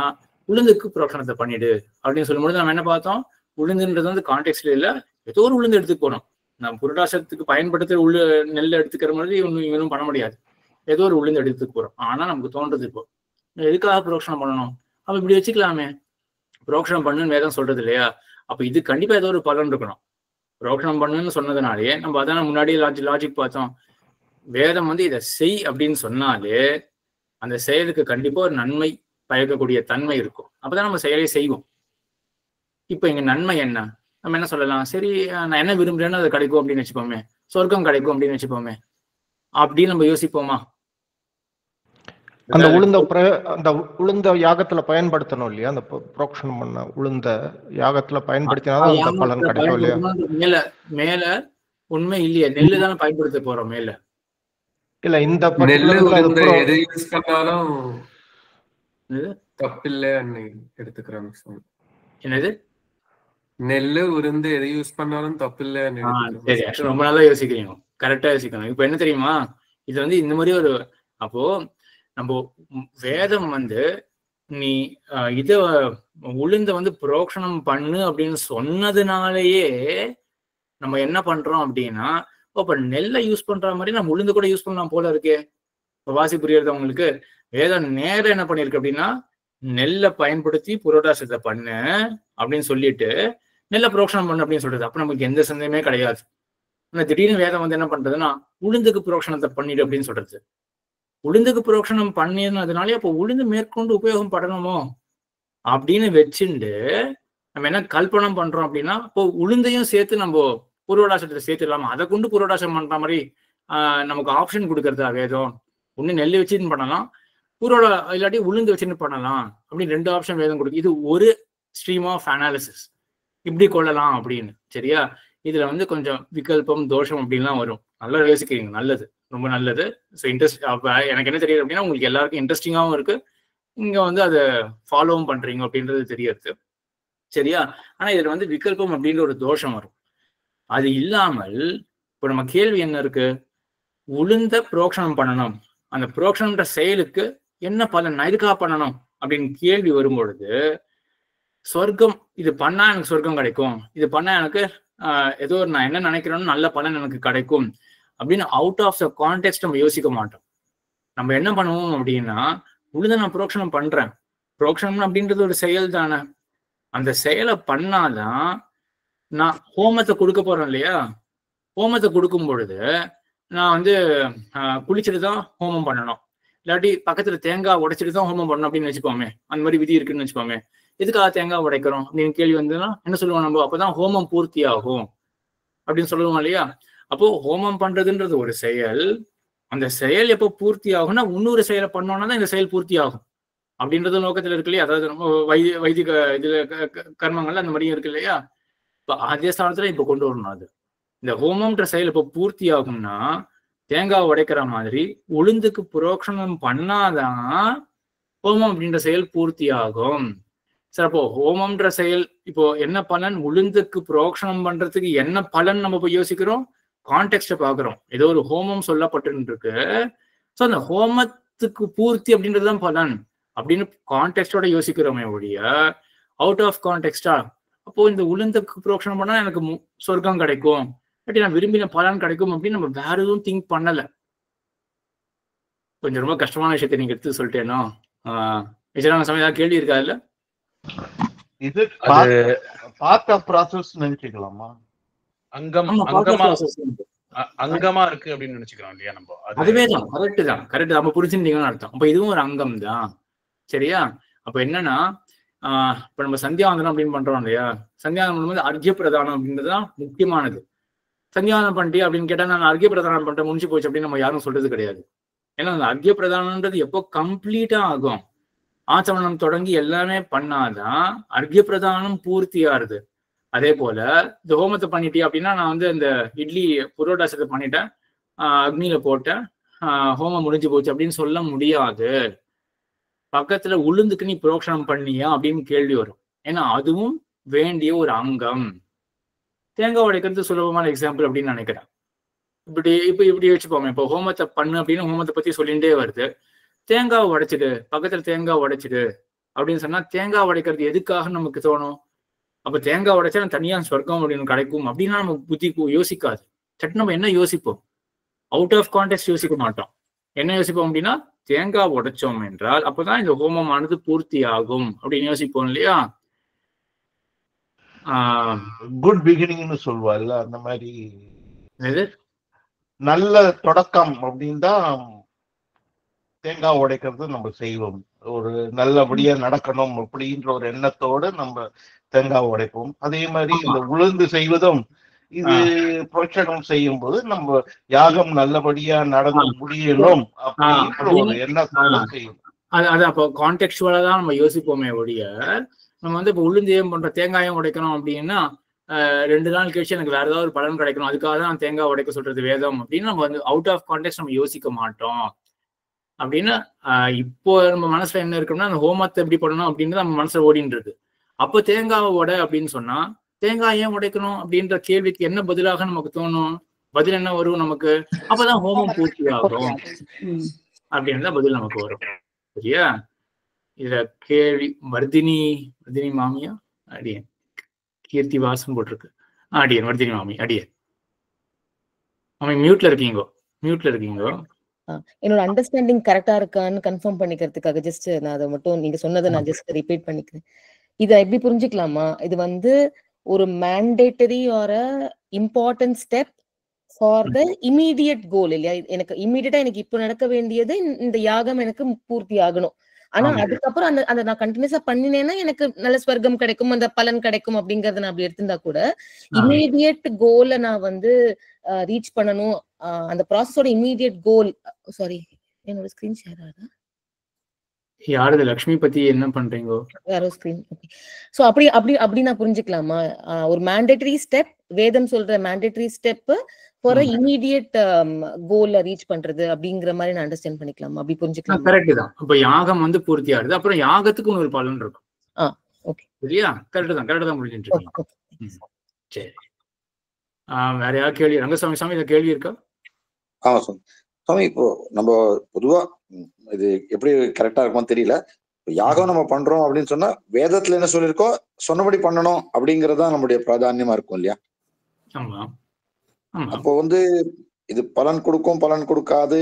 உளுந்துக்கு புரோக்ஷணத்தை பண்ணிடு அப்படின்னு சொல்லும்போது நம்ம என்ன பார்த்தோம்? உளுந்துன்றது வந்து கான்டெக்ட்ல இல்ல, ஏதோ ஒரு உளுந்து எடுத்துக்க போறோம். நம்ம புரோடாசத்துக்கு பயன்படுத்துற நெல்லை எடுத்துக்கிற மாதிரி இவனும் பண்ண முடியாது. ஏதோ ஒரு உளுந்து எடுத்துக்க போறோம். ஆனா நமக்கு தோன்றது இப்போ எதுக்காக புரோக்ஷணம் பண்ணணும்? அப்ப இப்படி வச்சுக்கலாமே, புரோக்ஷணம் பண்ணுன்னு வேதம் சொல்றது இல்லையா? அப்ப இது கண்டிப்பா ஏதோ ஒரு பலன் இருக்கணும். புரோக்ஷணம் பண்ணுன்னு சொன்னதுனாலே நம்ம அதான் முன்னாடியே லாஜிக் பார்த்தோம். வேதம் வந்து இதை செய் அப்படின்னு சொன்னாலே அந்த செயலுக்கு கண்டிப்பா ஒரு நன்மை பயக்கக்கூடிய தன்மை இருக்கும். அப்பதான் நம்ம செயலை செய்வோம். இப்ப இங்க நன்மை என்ன? நம்ம என்ன சொல்லலாம்? சரி, நான் என்ன விரும்புறேன்னு அது கிடைக்கும் அப்படின்னு வச்சுப்போமே, சொர்க்கம் கிடைக்கும் அப்படின்னு வச்சுப்போமே, அப்படின்னு நம்ம யோசிப்போமா? அந்த உளுந்த யாகத்துல பயன்படுத்தணும் இல்லையா? அந்த புரோக்ஷணம் பண்ண உளுந்த யாகத்துல பயன்படுத்தினாதான் அந்த பலன் கிடைக்கும் இல்லையா? மேல உண்மை இல்லையா? நெல்லு தானே பயன்படுத்த போறோம் மேல. இல்ல, இந்த எது யூஸ் பண்ணாலும் தப்பில்லை எடுத்துக்கிறாங்க. என்னது? நெல்லு உருந்து எது யூஸ் பண்ணாலும் தப்பில்லை. சரி, ரொம்ப நல்லா யோசிக்கிறீங்க, கரெக்டா யோசிக்கணும். இப்ப என்ன தெரியுமா, இது வந்து இந்த மாதிரி ஒரு, அப்போ நம்ம வேதம் வந்து நீ இத உளுந்த வந்து புரோக்ஷணம் பண்ணு அப்படின்னு சொன்னதுனாலயே நம்ம என்ன பண்றோம் அப்படின்னா, இப்ப நெல்லை யூஸ் பண்ற மாதிரி நம்ம உளுந்து கூட யூஸ் பண்ணலாம் போல இருக்கே. இப்ப வாசி புரியுறது அவங்களுக்கு. வேதம் நேரம் என்ன பண்ணிருக்கு அப்படின்னா, நெல்லை பயன்படுத்தி புரோடாசத்தை பண்ணு அப்படின்னு சொல்லிட்டு நெல்லை புரோக்ஷணம் பண்ணு அப்படின்னு சொல்றது. அப்ப நமக்கு எந்த சந்தேகமே கிடையாது. ஆனா திடீர்னு வேதம் வந்து என்ன பண்றதுன்னா, உளுந்துக்கு புரோக்ஷணத்தை பண்ணிடு அப்படின்னு சொல்றது. உளுந்துக்கு புரோக்ஷணம் பண்ணினதுனாலே அப்போ உளுந்து மேற்கொண்டு உபயோகம் படணுமோ அப்படின்னு வச்சுட்டு நம்ம என்ன கல்பனம் பண்றோம் அப்படின்னா, இப்போ உளுந்தையும் சேர்த்து நம்ம புரோடாசத்தை சேர்த்துடலாமா, அதை கொண்டு புரோடாசம் பண்ற மாதிரி நமக்கு ஆப்ஷன் கொடுக்கறதா வேதம். ஒண்ணு நெல் வச்சுன்னு பண்ணலாம், புரோட இல்லாட்டி உளுந்து வச்சுன்னு பண்ணலாம் அப்படின்னு 2 ஆப்ஷன் வேதம் கொடுக்கு. இது ஒரு ஸ்ட்ரீம் ஆஃப் அனாலிசிஸ், இப்படி கொள்ளலாம் அப்படின்னு. சரியா? இதுல வந்து கொஞ்சம் விகல்பம் தோஷம் அப்படின்லாம் வரும். நல்லா யோசிக்கிறீங்க, நல்லது, ரொம்ப நல்லது. ஸோ எனக்கு என்ன தெரியுது அப்படின்னா, உங்களுக்கு எல்லாருக்கும் இன்ட்ரெஸ்டிங்காகவும் இருக்கு, இங்க வந்து அதை ஃபாலோவும் பண்றீங்க அப்படின்றது தெரியாது. சரியா? ஆனா இதுல வந்து விகல்பம் அப்படின்ற ஒரு தோஷம் வரும். அது இல்லாமல் இப்போ நம்ம கேள்வி என்ன இருக்கு? உளுந்த புரோக்ஷணம் பண்ணணும், அந்த புரோக்ஷணம்ன்ற செயலுக்கு என்ன பலன், எதுக்காக பண்ணணும் அப்படின்னு கேள்வி வரும்பொழுது, சொர்க்கம் இது பண்ணா எனக்கு சொர்க்கம் கிடைக்கும், இது பண்ணா எனக்கு ஏதோ ஒரு நான் என்ன நினைக்கிறேன்னு நல்ல பலன் எனக்கு கிடைக்கும் அப்படின்னு அவுட் ஆஃப் த கான்டெக்ஸ்ட் நம்ம யோசிக்க மாட்டோம். நம்ம என்ன பண்ணுவோம் அப்படின்னா, உளுந்த நான் புரோக்ஷணம் பண்றேன், புரோக்ஷணம் அப்படின்றது ஒரு செயல் தானே, அந்த செயலை பண்ணாதான் நான் ஹோமத்தை கொடுக்க போறேன் இல்லையா? ஹோமத்தை கொடுக்கும் பொழுது நான் வந்து குளிச்சுட்டு தான் ஹோமம் பண்ணணும், இல்லாட்டி பக்கத்துல தேங்காய் உடைச்சிட்டு தான் ஹோமம் பண்ணணும் அப்படின்னு வச்சுக்கோமே. அந்த மாதிரி விதி இருக்குன்னு வச்சுக்கோமே. எதுக்காக தேங்காய் உடைக்கிறோம் அப்படின்னு கேள்வி வந்ததுன்னா என்ன சொல்லுவோம் நம்ம? அப்பதான் ஹோமம் பூர்த்தி ஆகும் அப்படின்னு சொல்லுவோம் இல்லையா? அப்போ ஹோமம் பண்றதுன்றது ஒரு செயல், அந்த செயல் எப்போ பூர்த்தி ஆகும்னா இன்னொரு செயலை பண்ணோம்னா தான் இந்த செயல் பூர்த்தி ஆகும். அப்படின்றது நோக்கத்துல இருக்கு இல்லையா? அதாவது நம்ம வைதிக இதுல கர்மங்கள்ல அந்த மாதிரியும் இருக்கு இல்லையா? இப்ப அதே ஸ்தானத்துல இப்ப கொண்டு வரணும். அது இந்த ஹோமம்ன்ற செயல் இப்ப பூர்த்தி ஆகும்னா தேங்காய் உடைக்கிற மாதிரி உளுந்துக்கு புரோக்ஷனம் பண்ணாதான் ஹோமம் அப்படின்ற செயல் பூர்த்தி ஆகும். சார் அப்போ ஹோமம்ன்ற செயல் இப்போ என்ன பலன்? உளுந்துக்கு புரோக்ஷனம் பண்றதுக்கு என்ன பலன் நம்ம போய் யோசிக்கிறோம்? கான்டெக்ஸ்ட பாக்குறோம். ஏதோ ஒரு ஹோமம் சொல்லப்பட்டு இருக்கு. ஸோ அந்த ஹோமத்துக்கு பூர்த்தி அப்படின்றதுதான் பலன் அப்படின்னு கான்டெக்ஸ்டோட யோசிக்கிறோமே ஒழிய அவுட் ஆஃப் கான்டெக்ஸ்டா அப்போ இந்த உளுந்துக்கு புரோக்ஷனம் பண்ணா எனக்கு சொர்க்கம் கிடைக்கும், இல்லாட்டி நான் விரும்பின பலன் கிடைக்கும் அப்படின்னு நம்ம வேற எதுவும் திங்க் பண்ணல. கொஞ்சம் ரொம்ப கஷ்டமான விஷயத்தை நீங்க எடுத்து சொல்லிட்டேனோ. விஜயநாத சாமி ஏதாவது கேள்வி இருக்கா? இல்ல இது பார்ட் ஆஃப் ப்ராசஸ் நினைச்சுக்கலாமா? அங்கமா இருக்கு அப்படின்னு நினைச்சுக்கிறோம் இல்லையா நம்ம? அதுவே தான், கரெக்ட் தான், கரெக்ட். நம்ம புரிஞ்சுட்டீங்கன்னு அர்த்தம். அப்ப இதுவும் ஒரு அங்கம் தான், சரியா? அப்ப என்னன்னா இப்ப நம்ம சந்தியாவந்தனம் அப்படின்னு பண்றோம் இல்லையா? சந்தியாவந்தனம் வந்து அர்க்கிய பிரதானம் அப்படின்றதுதான் முக்கியமானது. சந்தியாவந்தனம் பண்ணிட்டு அப்படின்னு கேட்டா நான் அர்க்கிய பிரதானம் பண்ணிட்டேன் முடிஞ்சு போச்சு அப்படின்னு நம்ம யாரும் சொல்றது கிடையாது. ஏன்னா அந்த அர்க்கிய பிரதானம்ன்றது எப்போ கம்ப்ளீட்டா ஆகும்? ஆச்சமனம் தொடங்கி எல்லாமே பண்ணாதான் அர்க்கிய பிரதானம் பூர்த்தி ஆறுது. அதே போல இந்த ஹோமத்தை பண்ணிட்டே அப்படின்னா நான் வந்து இந்த இட்லி புரோட்டாசத்தை பண்ணிட்டேன், அக்னியில போட்டேன், ஹோமம் முடிஞ்சு போச்சு அப்படின்னு சொல்ல முடியாது. பக்கத்துல உளுந்துக்கு நீ புரோக்ஷனம் பண்ணியா அப்படின்னு கேள்வி வரும். ஏன்னா அதுவும் வேண்டிய ஒரு அங்கம். தேங்காய் உடைக்கிறது சுலபமான எக்ஸாம்பிள் அப்படின்னு நினைக்கிறேன். இப்படி வச்சுப்போமே. இப்போ ஹோமத்தை பண்ணு அப்படின்னு ஹோமத்தை பத்தி சொல்லிகிட்டே வருது. தேங்காய் உடைச்சிடு, பக்கத்துல தேங்காய் உடைச்சிடு அப்படின்னு சொன்னா தேங்காய் உடைக்கிறது எதுக்காக நமக்கு தோணும்? அப்ப தேங்காய் உடைச்சா தனியா சொர்க்கம் அப்படின்னு கிடைக்கும் அப்படின்னா நம்ம புத்தி யோசிக்காது. சட்டு நம்ம என்ன யோசிப்போம்? அவுட் ஆஃப் கான்டெக்ட் யோசிக்க மாட்டோம். என்ன யோசிப்போம் அப்படின்னா தேங்காய் உடைச்சோம் என்றால் அப்பதான் இந்த ஹோமமானது பூர்த்தி ஆகும் அப்படின்னு யோசிப்போம் இல்லையா? குட் பிகினிங்னு சொல்லுவாள்ல, அந்த மாதிரி நல்ல தொடக்கம் அப்படின்னு தான் தேங்காய் உடைக்கிறது நம்ம செய்வோம். ஒரு நல்லபடியா நடக்கணும் அப்படின்ற ஒரு எண்ணத்தோட நம்ம தேங்காய் உடைப்போம். அதே மாதிரி இந்த உளுந்து செய்வதும் இது புரோட்சனம் செய்யும் போது நம்ம யாகம் நல்லபடியா நடந்து முடியணும் அப்படின்ற ஒரு எண்ணத்தோட செய்யும். அது அப்போ கான்டெக்சுவலா தான் நம்ம யோசிப்போமே ஒழிய நம்ம வந்து இப்போ உளுந்து ஏன் பண்ற தேங்காயம் உடைக்கணும் அப்படின்னா 2 நாள் கழிச்சு எனக்கு வேற ஏதாவது ஒரு பலன் கிடைக்கணும், அதுக்காக தான் தேங்காய் உடைக்க சொல்றது வேதம் அப்படின்னு நம்ம வந்து அவுட் ஆஃப் கான்டெக்ட் நம்ம யோசிக்க மாட்டோம். அப்படின்னா இப்போ நம்ம மனசுல என்ன இருக்குன்னா அந்த ஹோமத்தை எப்படி பண்ணணும் அப்படின்னு நம்ம மனசுல ஓடின்னு இருக்கு. அப்போ தேங்காவை உடை அப்படின்னு சொன்னா தேங்காய் ஏன் உடைக்கணும் அப்படின்ற கேள்விக்கு என்ன பதிலாக நமக்கு தோணும்? பதில் என்ன வரும் நமக்கு? அப்பதான் ஹோமம் பூர்த்தி ஆகும் அப்படின்னு தான் பதில் நமக்கு வரும். சரியா? இதுல கேள்வி வர்தினி மாமியா அடியன் கீர்த்தி வாசம் போட்டிருக்கு. அடியன் வர்தினி மாமி அடியன் மியூட்ல இருக்கீங்கோ. என்னோட அண்டர்ஸ்டாண்டிங் கரெக்டா இருக்கான்னு கன்ஃபார்ம் பண்ணிக்கிறதுக்காக ஜஸ்ட் நான் அதை மட்டும் நீங்க சொன்னதை நான் ஜஸ்ட் ரிப்பீட் பண்ணிக்கிறேன். இதை எப்படி புரிஞ்சுக்கலாமா? இது வந்து ஒரு mandatory or important step for the immediate goal இல்லையா? எனக்கு இமீடியட்டா எனக்கு இப்போ நடக்க வேண்டியது இந்த யாகம் எனக்கு பூர்த்தி ஆகணும். ஆனா அதுக்கப்புறம் அந்த நான் கண்டினியூஸா பண்ணினேன்னா எனக்கு நல்ல ஸ்வர்க்கம் கிடைக்கும், அந்த பலன் கிடைக்கும் அப்படிங்கறத நான் அப்படி எடுத்திருந்தா கூட இமீடியட் கோலை நான் வந்து ரீச் பண்ணணும். அந்த ப்ராசஸோட இமீடியட் கோல். சாரி, என்னோட ஸ்கிரீன் ஷேர் ஆகுதா? யாரது லக்ஷ்மி பத்தி என்ன பண்றீங்க? யாரோ ஸ்கிரீன். ஓகே. சோ அப்படி நான் புரிஞ்சுக்கலாமா? ஒரு மேண்டேட்டரி ஸ்டெப், வேதம் சொல்ற மேண்டேட்டரி ஸ்டெப் ஃபார் இமீடியட் கோல்ல ரீச் பண்றது அப்படிங்கிற மாதிரி நான் அண்டர்ஸ்டாண்ட் பண்ணிக்கலாமா? அப்படி புரிஞ்சுக்கலாம். கரெக்ட் தான். அப்ப யாகம் வந்து பூர்த்தி ஆகுது, அப்புறம் யாகத்துக்கு ஒரு பலன் இருக்கும். ஓகே, சரியா? கரெக்ட் தான் புரிஞ்சுட்டு இருக்கீங்க. சரி, வேற யாராவது கேள்வி? ரங்கசாமி இதை கேள்வி இருக்கா? ஆமா சுவாமி, இப்போ நம்ம பொதுவா இது எப்படி கரெக்டா இருக்குமான்னு தெரியல. யாகம் நம்ம பண்றோம் அப்படின்னு சொன்னா வேதத்துல என்ன சொல்லியிருக்கோ சொன்னபடி பண்ணணும் அப்படிங்கறதுதான் நம்முடைய பிராதான்யமா இருக்கும் இல்லையா? அப்போ வந்து இது பலன் கொடுக்கும் பலன் கொடுக்காது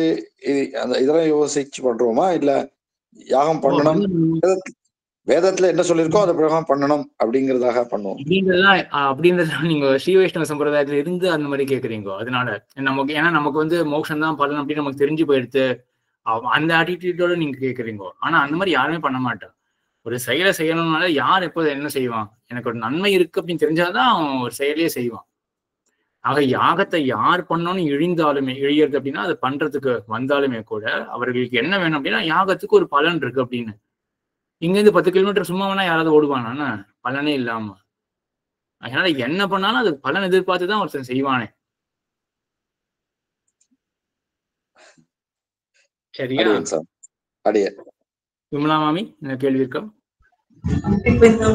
இதெல்லாம் யோசிச்சு பண்றோமா? இல்ல யாகம் பண்ணணும் வேதத்துல என்ன சொல்லியிருக்கோ அதை பிரகாரம் பண்ணணும் அப்படிங்கறதாக பண்ணுவோம் அப்படின்றதுதான் நீங்க ஸ்ரீ வைஷ்ணவ சம்பிரதாயத்துல இருந்து அந்த மாதிரி கேக்குறீங்க. அதனால நமக்கு ஏன்னா நமக்கு வந்து மோட்சம் தான் பலன் அப்படின்னு நமக்கு தெரிஞ்சு போயிடுது, அந்த ஆட்டிடியூடோட நீங்க கேக்குறீங்க. ஆனா அந்த மாதிரி யாருமே பண்ண மாட்டான். ஒரு செயலை செய்யணும்னால யார் எப்போ என்ன செய்வான்? எனக்கு ஒரு நன்மை இருக்கு அப்படின்னு தெரிஞ்சாதான் அவன் ஒரு செயலையே செய்வான். ஆக யாகத்தை யார் பண்ணோன்னு இழியறது அப்படின்னா அதை பண்றதுக்கு வந்தாலுமே கூட அவர்களுக்கு என்ன வேணும் அப்படின்னா யாகத்துக்கு ஒரு பலன் இருக்கு அப்படின்னு. இங்கேருந்து 10 கிலோமீட்டர் சும்மா வேணா யாராவது ஓடுவானா? பலனே இல்லாம. அதனால என்ன பண்ணாலும் அது பலன் எதிர்பார்த்து தான் ஒருத்தன் செய்வானே. சரியா? விமலா மாமி என்ன கேள்வி இருக்கா? இப்ப இந்த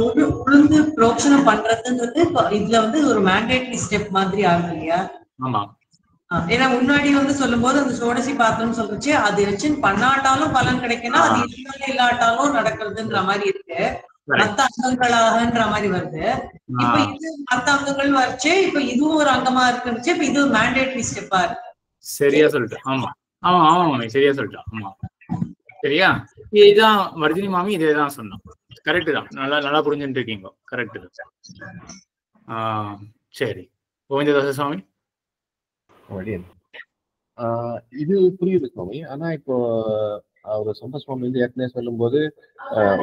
உளுந்து புரோக்ஷனம் பண்றதுங்கிறது இதுல வந்து ஒரு மேண்டேட்டரி ஸ்டெப் மாதிரி ஆகுது இல்லையா? ஆமா. ஏன்னா முன்னாடி வந்து சொல்லும் போது அந்த சோடசி பாத்திரம் சொல்லிச்சு அது வச்சு பண்ணாட்டாலும் பலன் கிடைக்குன்னா அது இல்லாட்டாலும் நடக்கிறதுன்ற மாதிரி இருக்கு. மத்த அங்கங்களாகன்ற மாதிரி வருது. இப்ப இது மத்த அங்கங்கள் வச்சு இப்ப இதுவும் ஒரு அங்கமா இருக்குன்னு இப்ப இது மேண்டேட்டரி ஸ்டெப்பா இருக்கு. சரியா சொல்லிட்டு. ஆமா ஆமா ஆமா மாமி சரியா சொல்லிட்டான். ஆமா சரியா? இதுதான் வர்தினி மாமி இதேதான் சொன்னோம். கரெக்டு தான். நல்லா புரிஞ்சுட்டு இருக்கீங்க. கரெக்டு தான். சரி கோவிந்ததாச சுவாமி. இது புரியுது சுவாமி. ஆனா இப்போ அவர் சொன்ன சுவாமி வந்து ஏற்கனவே சொல்லும் போது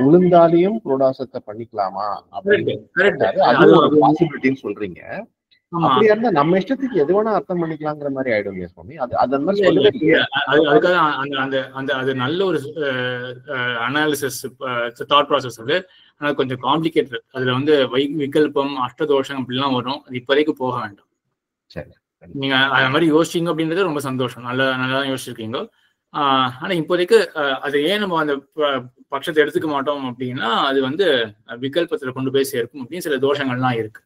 உளுந்தாலையும் புரோடாசத்தை பண்ணிக்கலாமா அப்படின்னு அது ஒரு பாசிபிலிட்டின்னு சொல்றீங்க. அப்படியா இருந்தா நம்ம இஷ்டத்துக்கு எது வேணா அர்த்தம் பண்ணிக்கலாங்கிற மாதிரி ஆயிடும் சுவாமி. அதுக்காக அது நல்ல ஒரு அனாலிசிஸ் தாட் ப்ராசஸ். அது ஆனா கொஞ்சம் காம்ப்ளிகேட்டட். அதுல வந்து விகல்பம் அஷ்டதோஷம் அப்படிலாம் வரும். அது இப்போதைக்கு போக வேண்டாம். சரி நீங்க அது மாதிரி யோசிச்சிங்க அப்படின்றது ரொம்ப சந்தோஷம். நல்லா யோசிச்சிருக்கீங்க. ஆனா இப்போதைக்கு அது ஏன் நம்ம அந்த பட்சத்தை எடுத்துக்க மாட்டோம் அப்படின்னா அது வந்து விகல்பத்துல கொண்டு போய் சேர்க்கும் அப்படின்னு சில தோஷங்கள்லாம் இருக்கு.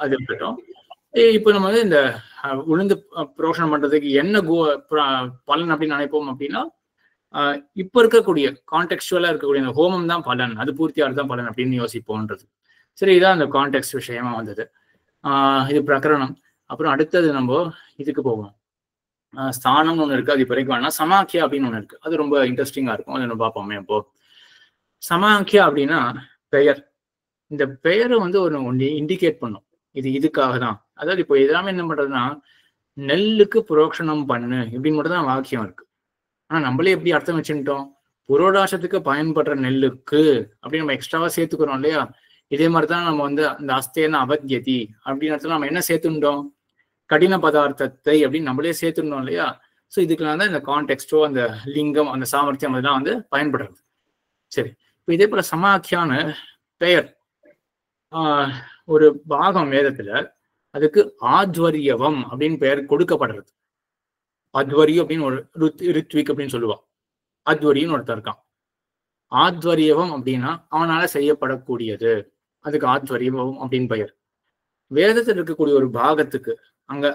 அது இருக்கட்டும். இப்போ நம்ம வந்து இந்த உளுந்து புரோஷனம் பண்றதுக்கு என்ன பலன் அப்படின்னு நினைப்போம் அப்படின்னா இப்ப இருக்கக்கூடிய கான்டெக்சுவலா இருக்கக்கூடிய அந்த ஹோமம் தான் பலன், அது பூர்த்தியாகிறது தான் பலன் அப்படின்னு யோசிப்போன்றது. சரி, இதான் அந்த கான்டெக்ட் விஷயமா வந்தது. இது பிரகரணம். அப்புறம் அடுத்தது நம்ம இதுக்கு போவோம். ஸ்தானம்னு ஒண்ணு இருக்கு. அது இப்போ வரைக்கும் வேணா சமாக்கியா அப்படின்னு ஒண்ணு இருக்கு. அது ரொம்ப இன்ட்ரெஸ்டிங்கா இருக்கும். அதை நம்ம பார்ப்போமே. இப்போ சமாக்கியா அப்படின்னா பெயர். இந்த பெயரை வந்து ஒன்று இண்டிகேட் பண்ணும். இதுக்காக தான். அதாவது இப்போ எல்லாமே என்ன பண்றதுன்னா நெல்லுக்கு புரோக்ஷனம் பண்ணு இப்படின்னு மட்டும் தான் வாக்கியம் இருக்கு. ஆனா நம்மளே எப்படி அர்த்தம் வச்சுட்டோம், புரோடாசத்துக்கு பயன்படுற நெல்லுக்கு அப்படின்னு நம்ம எக்ஸ்ட்ராவா சேர்த்துக்கிறோம் இல்லையா? இதே மாதிரிதான் நம்ம வந்து அந்த அஸ்தேன அவத்யதி அப்படின்னு இடத்துல நம்ம என்ன சேர்த்துட்டோம், கடின பதார்த்தத்தை அப்படின்னு நம்மளே சேர்த்துட்டோம் இல்லையா? ஸோ இதுக்கெல்லாம் தான் இந்த கான்டெக்ஸ்டோ அந்த லிங்கம் அந்த சாமர்த்தியம் அதெல்லாம் வந்து பயன்படுறது. சரி, இப்போ இதே போல சமாக்கியான பெயர் ஒரு பாகம் வேதத்துல அதுக்கு ஆத்வரியவம் அப்படின்னு பெயர் கொடுக்கப்படுறது. அத்வரி அப்படின்னு ஒரு ரித்விக் அப்படின்னு சொல்லுவான். அத்வரின்னு ஒருத்தர் இருக்கான். ஆத்வரியவம் அப்படின்னா அவனால செய்யப்படக்கூடியது, அதுக்கு ஆத்வரியவம் அப்படின்னு பெயர். வேதத்தில் இருக்கக்கூடிய ஒரு பாகத்துக்கு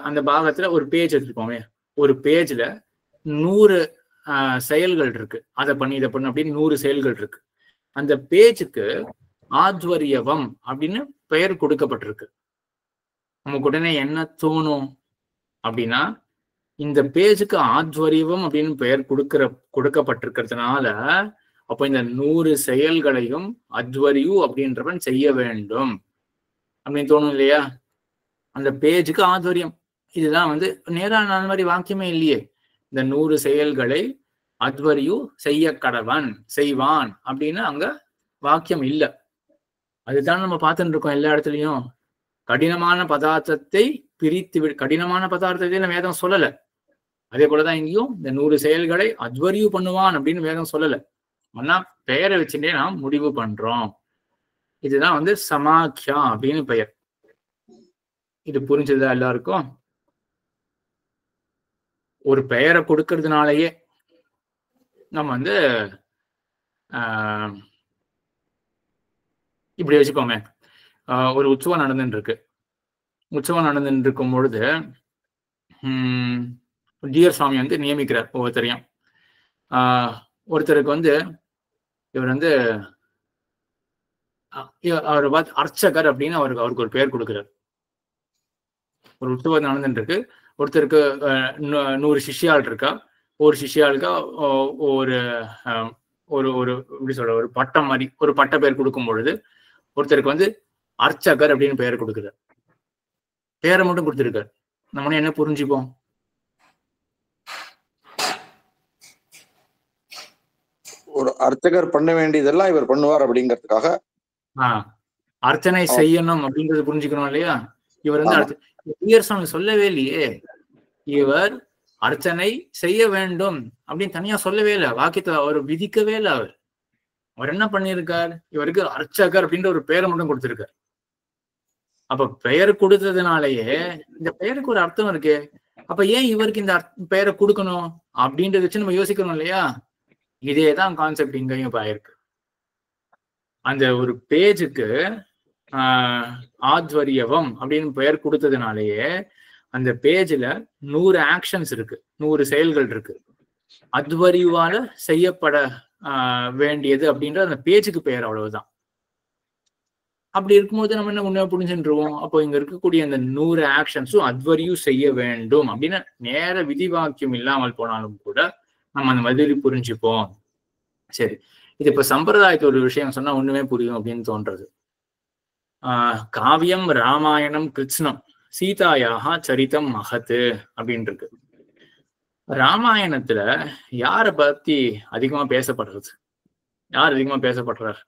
அந்த பாகத்துல ஒரு பேஜ் எடுத்துக்கோமே, ஒரு பேஜ்ல 100 செயல்கள் இருக்கு. அதை பண்ணி இதை பண்ணு அப்படின்னு 100 செயல்கள் இருக்கு. அந்த பேஜுக்கு ஆத்வரியவம் அப்படின்னு பெயர் கொடுக்கப்பட்டிருக்கு. நமக்கு உடனே என்ன தோணும் அப்படின்னா, இந்த பேஜுக்கு ஆத்வரியவம் அப்படின்னு பெயர் கொடுக்கப்பட்டிருக்கிறதுனால அப்போ இந்த 100 செயல்களையும் அத்வரியு அப்படின்றவன் செய்ய வேண்டும் அப்படின்னு தோணும் இல்லையா? அந்த பேஜுக்கு ஆத்வரியம். இதுதான் வந்து நேரா அந்த மாதிரி வாக்கியமே இல்லையே. இந்த 100 செயல்களை அத்வரியு செய்ய கடவன் செய்வான் அப்படின்னு அங்க வாக்கியம் இல்லை. அதுதான் நம்ம பார்த்துட்டு இருக்கோம் எல்லா இடத்துலையும். கடினமான பதார்த்தத்தை கடினமான பதார்த்தத்தை வேதம் சொல்லல. அதே போலதான் இங்கேயும் இந்த 100 செயல்களை அத்வரியு பண்ணுவான் அப்படின்னு வேதம் சொல்லல. ஆனா பெயரை வச்சுட்டே நாம் முடிவு பண்றோம். இதுதான் வந்து சமாக்கியா அப்படின்னு பெயர். இது புரிஞ்சதா எல்லாருக்கும்? ஒரு பெயரை கொடுக்கறதுனாலயே நம்ம வந்து இப்படி வச்சுக்கோமே, ஒரு உற்சவம் நடந்துட்டு இருக்கு. உற்சவம் நடந்துட்டு இருக்கும் பொழுது டியர் சுவாமி வந்து நியமிக்கிறார் ஒவ்வொருத்தரையும். ஒருத்தருக்கு வந்து இவர் வந்து அவர் பார்த்து அர்ச்சகர் அப்படின்னு அவருக்கு ஒரு பெயர் கொடுக்கிறார். ஒரு உற்சவம் நடந்துட்டு இருக்கு. ஒருத்தருக்கு 100 சிஷ்யாள் இருக்கா. ஒரு சிஷ்யாளுக்கா ஒரு ஒரு எப்படி சொல்ற ஒரு பட்டம் மாதிரி ஒரு பட்ட பெயர் கொடுக்கும் பொழுது ஒருத்தருக்கு வந்து அர்ச்சகர் அப்படின்னு பெயர் கொடுக்குறார். பெயரை மட்டும் கொடுத்துருக்காரு. நம்ம என்ன புரிஞ்சுப்போம்? ஒரு அர்ச்சகர் பண்ண வேண்டியதெல்லாம் இவர் பண்ணுவார் அப்படிங்கிறதுக்காக அர்ச்சனை செய்யணும் அப்படின்றது புரிஞ்சுக்கணும் இல்லையா? இவர் வந்து சொல்லவே இல்லையே, இவர் அர்ச்சனை செய்ய வேண்டும் அப்படின்னு தனியா சொல்லவே இல்லை. வாக்கியத்தை அவர் விதிக்கவே இல்லை. அவர் என்ன பண்ணியிருக்கார், இவருக்கு அர்ச்சகர் அப்படின்ற ஒரு பெயரை மட்டும் கொடுத்திருக்கார். அப்ப பெயர் கொடுத்ததுனாலயே இந்த பெயருக்கு ஒரு அர்த்தம் இருக்கு. அப்ப ஏன் இவருக்கு இந்த பெயரை கொடுக்கணும் அப்படின்றத வச்சு நம்ம யோசிக்கணும் இல்லையா? இதேதான் கான்செப்ட் இங்கேயும் இப்ப ஆயிருக்கு. அந்த ஒரு பேஜுக்கு ஆத்வரியவம் அப்படின்னு பெயர் கொடுத்ததுனாலயே அந்த பேஜ்ல 100 ஆக்ஷன்ஸ் இருக்கு, 100 செயல்கள் இருக்கு. அத்வரிவால செய்யப்பட வேண்டியது அப்படின்ற அந்த பேஜுக்கு பெயர், அவ்வளவுதான். அப்படி இருக்கும்போது நம்ம என்ன உண்மையா புரிஞ்சுருவோம், அப்போ இங்க இருக்கக்கூடிய அந்த 100 ஆக்ஷன்ஸும் அத்வரியும் செய்ய வேண்டும் அப்படின்னு நேர விதிவாக்கியம் இல்லாமல் போனாலும் கூட நம்ம அந்த மாதிரி புரிஞ்சுப்போம். சரி, இது இப்ப சம்பிரதாயத்து ஒரு விஷயம் சொன்னா ஒண்ணுமே புரியும் அப்படின்னு தோன்றது. காவியம் ராமாயணம் கிருஷ்ணம் சீதாயாக சரிதம் மகத்து அப்படின்னு இருக்கு. ராமாயணத்துல யாரை பத்தி அதிகமா பேசப்படுறது, யார் அதிகமா பேசப்படுறார்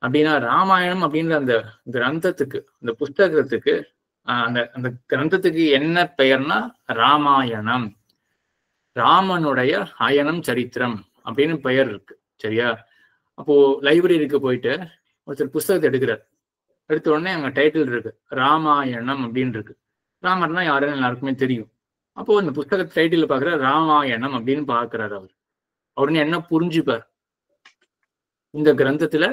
அப்படின்னா, ராமாயணம் அப்படின்ற அந்த கிரந்தத்துக்கு, அந்த புஸ்தகத்துக்கு அந்த கிரந்தத்துக்கு என்ன பெயர்னா ராமாயணம். ராமனுடைய அயனம் சரித்திரம் அப்படின்னு பெயர் இருக்கு. சரியா? அப்போ லைப்ரரிக்கு போயிட்டு ஒருத்தர் புஸ்தகத்தை எடுக்கிறார். எடுத்த உடனே அங்க டைட்டில் இருக்கு, ராமாயணம் அப்படின்னு இருக்கு. ராமர்னா யாருன்னு எல்லாருக்குமே தெரியும். அப்போ இந்த புஸ்தக டைட்டில் பாக்குற ராமாயணம் அப்படின்னு பாக்குறாரு. அவர் உடனே என்ன புரிஞ்சுப்பார், இந்த கிரந்தத்துல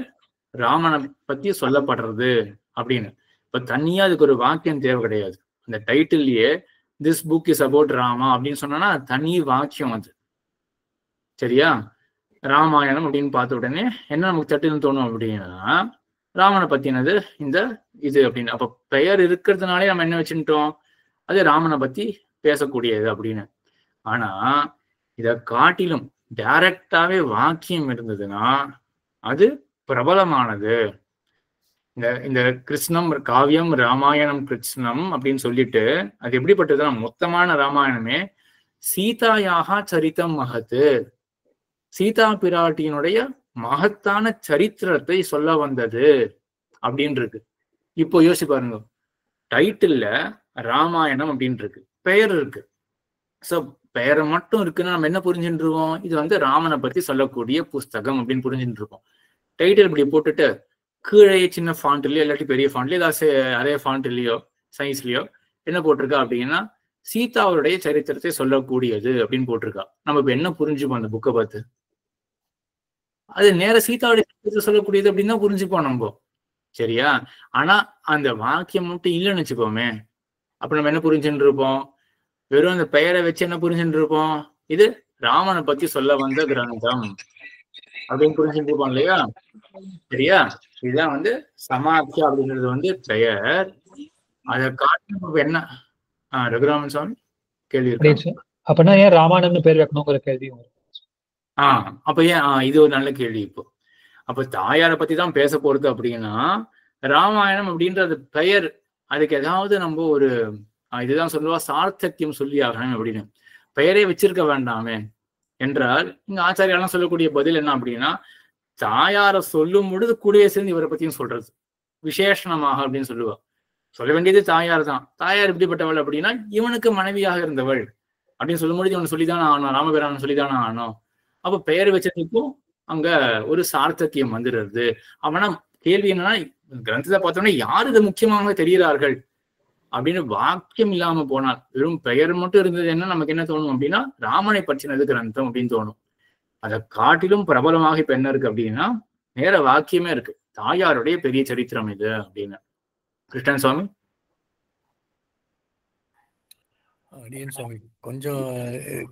ராமனை பத்தி சொல்லப்படுறது அப்படின்னு. இப்ப தனியா அதுக்கு ஒரு வாக்கியம் தேவை கிடையாது. அந்த டைட்டில்லையே this book is about Rama அப்படின்னு சொன்னா தனி வாக்கியம் அது. சரியா? ராமாயணம் அப்படின்னு பார்த்த உடனே என்ன நமக்கு தட்டுன்னு தோணும் அப்படின்னா, ராமனை பத்தினது இந்த இது அப்படின்னு. அப்ப பெயர் இருக்கிறதுனாலே நம்ம என்ன வச்சுட்டோம், அது ராமனை பத்தி பேசக்கூடியது அப்படின்னு. ஆனா இத காட்டிலும் டைரக்டாவே வாக்கியம் இருந்ததுன்னா அது பிரபலமானது. இந்த கிருஷ்ணம் காவியம் ராமாயணம் கிருஷ்ணம் அப்படின்னு சொல்லிட்டு அது எப்படிப்பட்டதுன்னா, மொத்தமான ராமாயணமே சீதாயாக சரிதம் மகத்து, சீதா பிராட்டியினுடைய மகத்தான சரித்திரத்தை சொல்ல வந்தது அப்படின்னு இருக்கு. இப்போ யோசிச்சு பாருங்க, டைட்டில்ல ராமாயணம் அப்படின்னு இருக்கு, பெயர் இருக்கு. சோ பெயரை மட்டும் இருக்குன்னா நம்ம என்ன புரிஞ்சுட்டு இருக்கோம், இது வந்து ராமனை பத்தி சொல்லக்கூடிய புஸ்தகம் அப்படின்னு புரிஞ்சுட்டு இருக்கோம். டைட்டில் இப்படி போட்டுட்டு கீழே சின்ன ஃபாண்ட்லயோ இல்லாட்டி பெரிய ஃபாண்ட்லயோ ஏதாவது அதே ஃபாண்ட்லயோ சைஸ்லயோ என்ன போட்டிருக்கா அப்படின்னா, சீதாவுடைய சரித்திரத்தை சொல்லக்கூடியது அப்படின்னு போட்டிருக்கா. நம்ம இப்ப என்ன புரிஞ்சுப்போம் அந்த புக்கை பார்த்து, அது நேர சீதாவுடைய சரித்திரத்தை சொல்லக்கூடியது அப்படின்னு தான் புரிஞ்சுப்போம் நம்ம. சரியா? ஆனா அந்த வாக்கியம் மட்டும் இல்லைன்னு வச்சுப்போமே, அப்ப நம்ம என்ன புரிஞ்சுட்டு இருப்போம், வெறும் அந்த பெயரை வச்சு என்ன புரிஞ்சுட்டு இருப்போம், இது ராமனை பத்தி சொல்ல வந்த கிரந்தம் அப்படின்னு புரிஞ்சுட்டு இருப்போம் இல்லையா? சரியா? இதுதான் வந்து சமாக்கியா அப்படிங்கிறது வந்து பெயர். அதை காட்டு என்ன ரகுராமன் சுவாமி கேள்வி இருக்கு. அப்படின்னா ஏன் ராமாயணம்னு பேர் வைக்கணுங்கிற கேள்வி. அப்ப ஏன் இது ஒரு நல்ல கேள்வி. இப்போ அப்ப தாயாரை பத்தி தான் பேச போறது அப்படின்னா, ராமாயணம் அப்படின்றது பெயர், அதுக்கு ஏதாவது நம்ம ஒரு இதுதான் சொல்லுவா சார்த்தக்கியம் சொல்லி ஆகணும் அப்படின்னு. பெயரே வச்சிருக்க வேண்டாமே என்றால், இங்க ஆச்சாரியாலாம் சொல்லக்கூடிய பதில் என்ன அப்படின்னா, தாயாரை சொல்லும் பொழுது கூடவே சேர்ந்து இவரை பத்தியும் சொல்றது விசேஷணமாக அப்படின்னு சொல்லுவா. சொல்ல வேண்டியது தாயார் தான். தாயார் எப்படிப்பட்டவள் அப்படின்னா, இவனுக்கு மனைவியாக இருந்தவள் அப்படின்னு சொல்லும் பொழுது இவன் சொல்லிதானே ஆகணும், ராமபிரான் சொல்லிதானே ஆகணும். அப்ப பெயர் வச்சதுக்கும் அங்க ஒரு சார்த்தக்கியம் வந்துடுறது. அவனா கேள்வி என்னன்னா, கிரந்தத்தை பார்த்தோம்னா யாரு இது முக்கியமாக தெரிகிறார்கள் அப்படின்னு வாக்கியம் இல்லாம போனால், வெறும் பெயர் மட்டும் இருந்தது என்ன நமக்கு என்ன தோணும் அப்படின்னா, ராமனை பற்றினது கிரந்தம் அப்படின்னு தோணும். அதை காட்டிலும் பிரபலமாக இப்ப என்ன இருக்கு அப்படின்னா, நேர வாக்கியமே இருக்கு, தாயாருடைய பெரிய சரித்திரம் இது அப்படின்னு. கிருஷ்ணன் சுவாமி. அடியன் சுவாமி கொஞ்சம்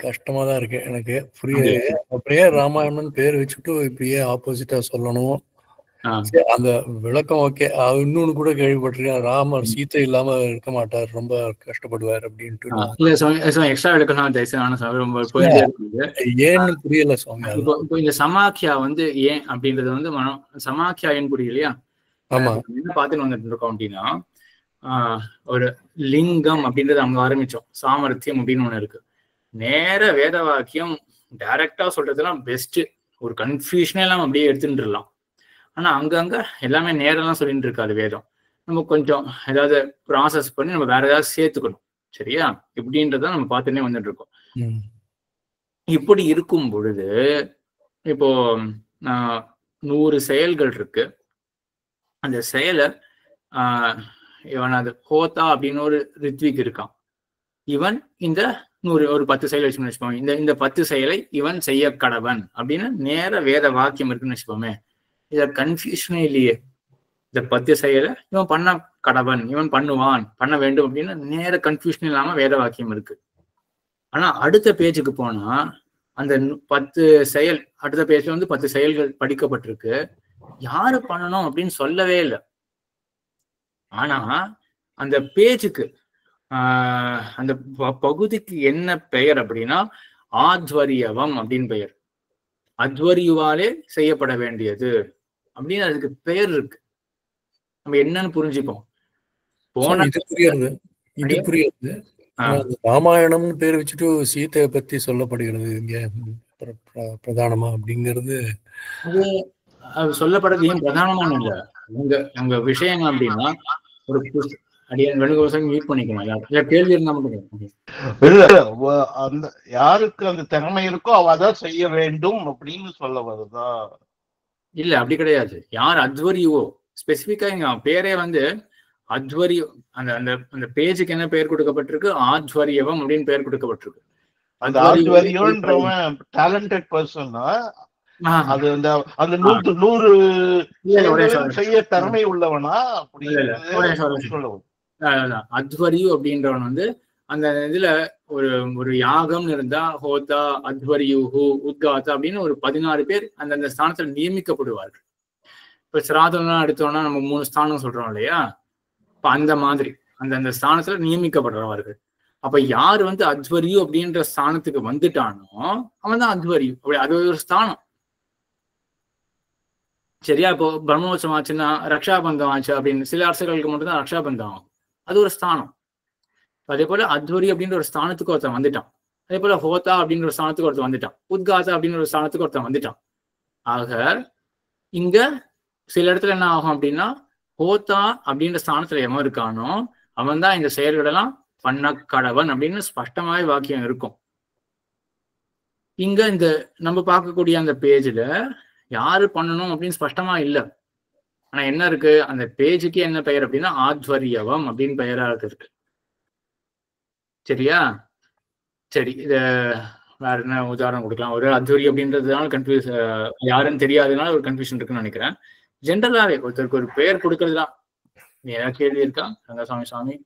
கஷ்டமா தான் இருக்கு எனக்கு, புரிய அப்படியே ராமாயணம்னு பேர் வச்சுட்டு இப்படியே ஆப்போசிட்டா சொல்லணும். அந்த விளக்கம் ஓகே. இன்னொன்னு கூட கேள்விப்பட்டிருக்கேன், ராமர் சீத்தை இல்லாம இருக்க மாட்டார், ரொம்ப கஷ்டப்படுவார் அப்படின்ட்டு. ஏன்னு புரியல சுவாமி. இப்போ இந்த சமாக்கியா வந்து ஏன் அப்படின்றது வந்து சமாக்கியா ஏன் புரியலையா? ஆமா, என்ன பார்த்துன்னு வந்துட்டு இருக்கோம் அப்படின்னா, ஒரு லிங்கம் அப்படின்றது அங்க ஆரம்பிச்சோம், சாமர்த்தியம் அப்படின்னு ஒண்ணு இருக்கு. நேர வேத வாக்கியம் டைரக்டா சொல்றதுலாம் பெஸ்ட், ஒரு கன்ஃபியூஷனே எல்லாம் அப்படியே எடுத்துட்டுலாம். ஆனா அங்கங்க எல்லாமே நேரெல்லாம் சொல்லிட்டு இருக்காது வேதம். நம்ம கொஞ்சம் ஏதாவது ப்ராசஸ் பண்ணி நம்ம வேற ஏதாவது சேர்த்துக்கணும். சரியா? இப்படின்றத நம்ம பார்த்துன்னே வந்துட்டு இருக்கோம். இப்படி இருக்கும் பொழுது இப்போ 100 செயல்கள் இருக்கு. அந்த செயலை இவன் அது ஹோதா அப்படின்னு ஒரு ரித்விக் இருக்கான். இவன் இந்த 100 ஒரு 10 செயல் வச்சுக்கோங்க. இந்த 10 செயலை இவன் செய்ய கடவன் அப்படின்னு நேர வேத வாக்கியம் இருக்குன்னு வச்சுக்கோமே. இத கன்ஃபியூஷனே இல்லையே. இந்த 10 செயலை இவன் பண்ண கடவன், இவன் பண்ணுவான், பண்ண வேண்டும் அப்படின்னு நேர கன்ஃபியூஷன் இல்லாம வேத வாக்கியம் இருக்கு. ஆனா அடுத்த பேஜுக்கு போனா அந்த 10 செயல், அடுத்த பேஜ்ல வந்து 10 செயல்கள் படிக்கப்பட்டிருக்கு. யாரு பண்ணணும் அப்படின்னு சொல்லவே இல்லை. ஆனா அந்த பேஜுக்கு அந்த பகுதிக்கு என்ன பெயர் அப்படின்னா ஆத்வரியவம் அப்படின்னு பெயர். அத்வரியுவாலே செய்யப்பட வேண்டியது அப்படின்னு அதுக்கு பெயர் இருக்கு. நம்ம என்னன்னு புரிஞ்சுப்போம். போன இது புரியுது. ராமாயணம்னு பேர் வச்சுட்டு சீதையை பத்தி சொல்லப்படுகிறது இங்க பிரதானமா அப்படிங்கிறது அது சொல்லப்படுறது ஏன் பிரதானமான இல்ல. உங்க விஷயம் அப்படின்னா ஒரு அடியன் வேணுகோசம் மீட் பண்ணிக்கலாம். இல்ல கேள்வி இருந்தா மட்டும் அந்த யாருக்கு அந்த திறமை இருக்கோ அவ அதான் செய்ய வேண்டும் அப்படின்னு சொல்ல வருதா? இல்ல அப்படி கிடையாது. யார் அத்வரியுவோ ஸ்பெசிபிக்கா பேரே வந்து அத்வரியோ, அந்த அந்த அந்த பேஜுக்கு என்ன பெயர் கொடுக்கப்பட்டிருக்கு? ஆத்வரியவம் அப்படின்னு பெயர் கொடுக்கப்பட்டிருக்கு. அந்த ஆத்வரியோன்றவன் டேலண்டட் பர்சன்னா அது அந்த 100 செய்ய திறமை உள்ளவனா? அத்வரியு அப்படின்றவன் வந்து அந்த இதுல ஒரு யாகம் இருந்தா ஹோதா அத்வரியுஹு உத்காத்தா அப்படின்னு ஒரு 16 பேர் அந்த ஸ்தானத்துல நியமிக்கப்படுவார்கள். இப்ப சிராதம்லாம் எடுத்தோம்னா நம்ம 3 ஸ்தானம் சொல்றோம் இல்லையா? இப்ப அந்த மாதிரி அந்த ஸ்தானத்துல நியமிக்கப்படுறவர்கள். அப்ப யாரு வந்து அத்வரியு அப்படின்ற ஸ்தானத்துக்கு வந்துட்டானோ அவன் தான் அத்வரியு. அப்படி அது ஒரு ஸ்தானம். சரியா? இப்போ பிரம்மோற்சவம் ஆச்சுன்னா ரக்ஷாபந்தம் ஆச்சு அப்படின்னு சில அரசுகளுக்கு மட்டும்தான் ரக்ஷாபந்தம் ஆகும். அது ஒரு ஸ்தானம். அதே போல அத்வரி அப்படின்ற ஒரு ஸ்தானத்துக்கு ஒருத்தன் வந்துட்டான். அதே போல ஹோதா அப்படின்ற ஒரு ஸ்தானத்துக்கு ஒருத்தன் வந்துட்டான். உத்காத்தா அப்படின்ற ஒரு ஸ்தானத்துக்கு ஒருத்தன் வந்துட்டான். ஆக இங்க சில இடத்துல என்ன ஆகும் அப்படின்னா ஹோதா அப்படின்ற ஸ்தானத்துல எவன் இருக்கானோ அவன் தான் இந்த செயல்களெல்லாம் பண்ண கடவன் அப்படின்னு ஸ்பஷ்டமாவே வாக்கியம் இருக்கும். இங்க இந்த நம்ம பார்க்கக்கூடிய அந்த பேஜ்ல யாரு பண்ணணும் அப்படின்னு ஸ்பஷ்டமா இல்லை. ஆனா என்ன இருக்கு? அந்த பேஜுக்கு என்ன பெயர் அப்படின்னா ஆத்வரியவம் அப்படின்னு பெயரா இருக்கு. சரியா? சரி, இத வேற என்ன உதாரணம் கொடுக்கலாம்? ஒரு அத்வரி அப்படின்றதுனால கன்ஃபியூஸ், யாருன்னு தெரியாததுனால ஒரு கன்ஃபியூஷன் இருக்குன்னு நினைக்கிறேன். ஜென்ரலாவே ஒருத்தருக்கு ஒரு பெயர் கொடுக்கறதுதான். நீ ஏதாவது கேள்வி இருக்கா ரங்கசாமி சுவாமி?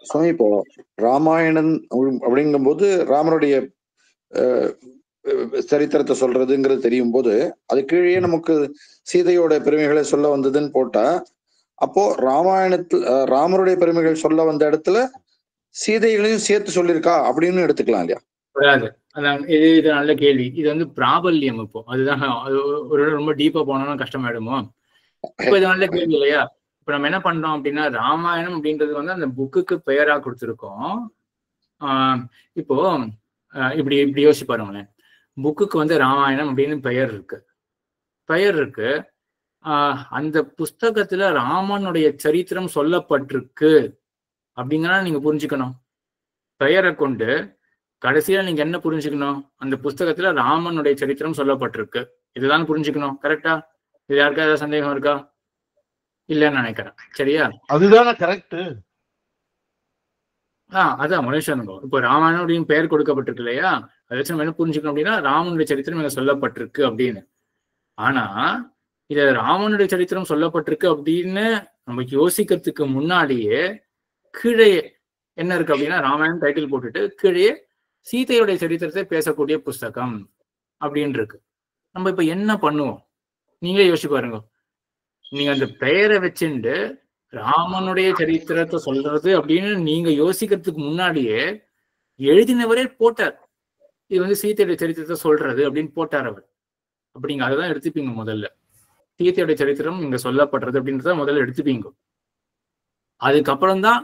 சுவாமி, இப்போ ராமாயணன் அப்படிங்கும் போது ராமனுடைய சரித்திரத்தை சொல்றதுங்கிறது தெரியும் போது அது கீழே நமக்கு சீதையோட பெருமைகளை சொல்ல வந்ததுன்னு போட்டா, அப்போ ராமாயணத்துல ராமருடைய பெருமைகள் சொல்ல வந்த இடத்துல சீதைகளையும் சேர்த்து சொல்லியிருக்கா அப்படின்னு எடுத்துக்கலாம் இல்லையா? வராது. இது நல்ல கேள்வி. இது வந்து பிராபல்யம். இப்போ அதுதான் ஒரு ரொம்ப டீப்பா போனோம்னா கஷ்டமாயிடுமோ. இப்போ இது நல்ல கேள்வி இல்லையா? இப்ப நம்ம என்ன பண்றோம் அப்படின்னா ராமாயணம் அப்படின்றது வந்து அந்த புக்குக்கு பெயரா கொடுத்துருக்கோம். இப்போ இப்படி யோசிச்சு பாருங்களேன். புக்குக்கு வந்து ராமாயணம் அப்படின்னு பெயர் இருக்கு. அந்த புஸ்தகத்துல ராமனுடைய சரித்திரம் சொல்லப்பட்டிருக்கு அப்படிங்கன்னா நீங்க புரிஞ்சுக்கணும். பெயரை கொண்டு கடைசியில நீங்க என்ன புரிஞ்சுக்கணும்? அந்த புஸ்தகத்துல ராமனுடைய சரித்திரம் சொல்லப்பட்டிருக்கு, இதுதான் புரிஞ்சுக்கணும். கரெக்டா? இது யாருக்கா ஏதாவது சந்தேகம் இருக்கா? இல்லன்னு நினைக்கிறேன். சரியா? அதுதானே கரெக்ட். அதான் மனுஷனுங்க. இப்போ ராமாயணம் அப்படின்னு பெயர் கொடுக்கப்பட்டிருக்கு இல்லையா? அதை வச்சு நம்ம என்ன புரிஞ்சுக்கணும் அப்படின்னா ராமனுடைய சரித்திரம் இங்க சொல்லப்பட்டிருக்கு அப்படின்னு. ஆனா இத ராமனுடைய சரித்திரம் சொல்லப்பட்டிருக்கு அப்படின்னு நம்ம யோசிக்கிறதுக்கு முன்னாடியே கீழே என்ன இருக்கு அப்படின்னா ராமாயணம் டைட்டில் போட்டுட்டு கீழே சீதையுடைய சரித்திரத்தை பேசக்கூடிய புஸ்தகம் அப்படின்னு இருக்கு. நம்ம இப்ப என்ன பண்ணுவோம்? நீங்களே யோசிச்சு பாருங்க. நீங்க அந்த பெயரை வச்சுட்டு ராமனுடைய சரித்திரத்தை சொல்றது அப்படின்னு நீங்க யோசிக்கிறதுக்கு முன்னாடியே எழுதினவரே போட்டார், இது வந்து சீதையுடைய சரித்திரத்தை சொல்றது அப்படின்னு போட்டார் அவர். அப்ப நீங்க அதைதான் எடுத்துப்பீங்க. முதல்ல சீதையுடைய சரித்திரம் இங்க சொல்லப்படுறது அப்படின்றத முதல்ல எடுத்துப்பீங்க. அதுக்கப்புறம் தான்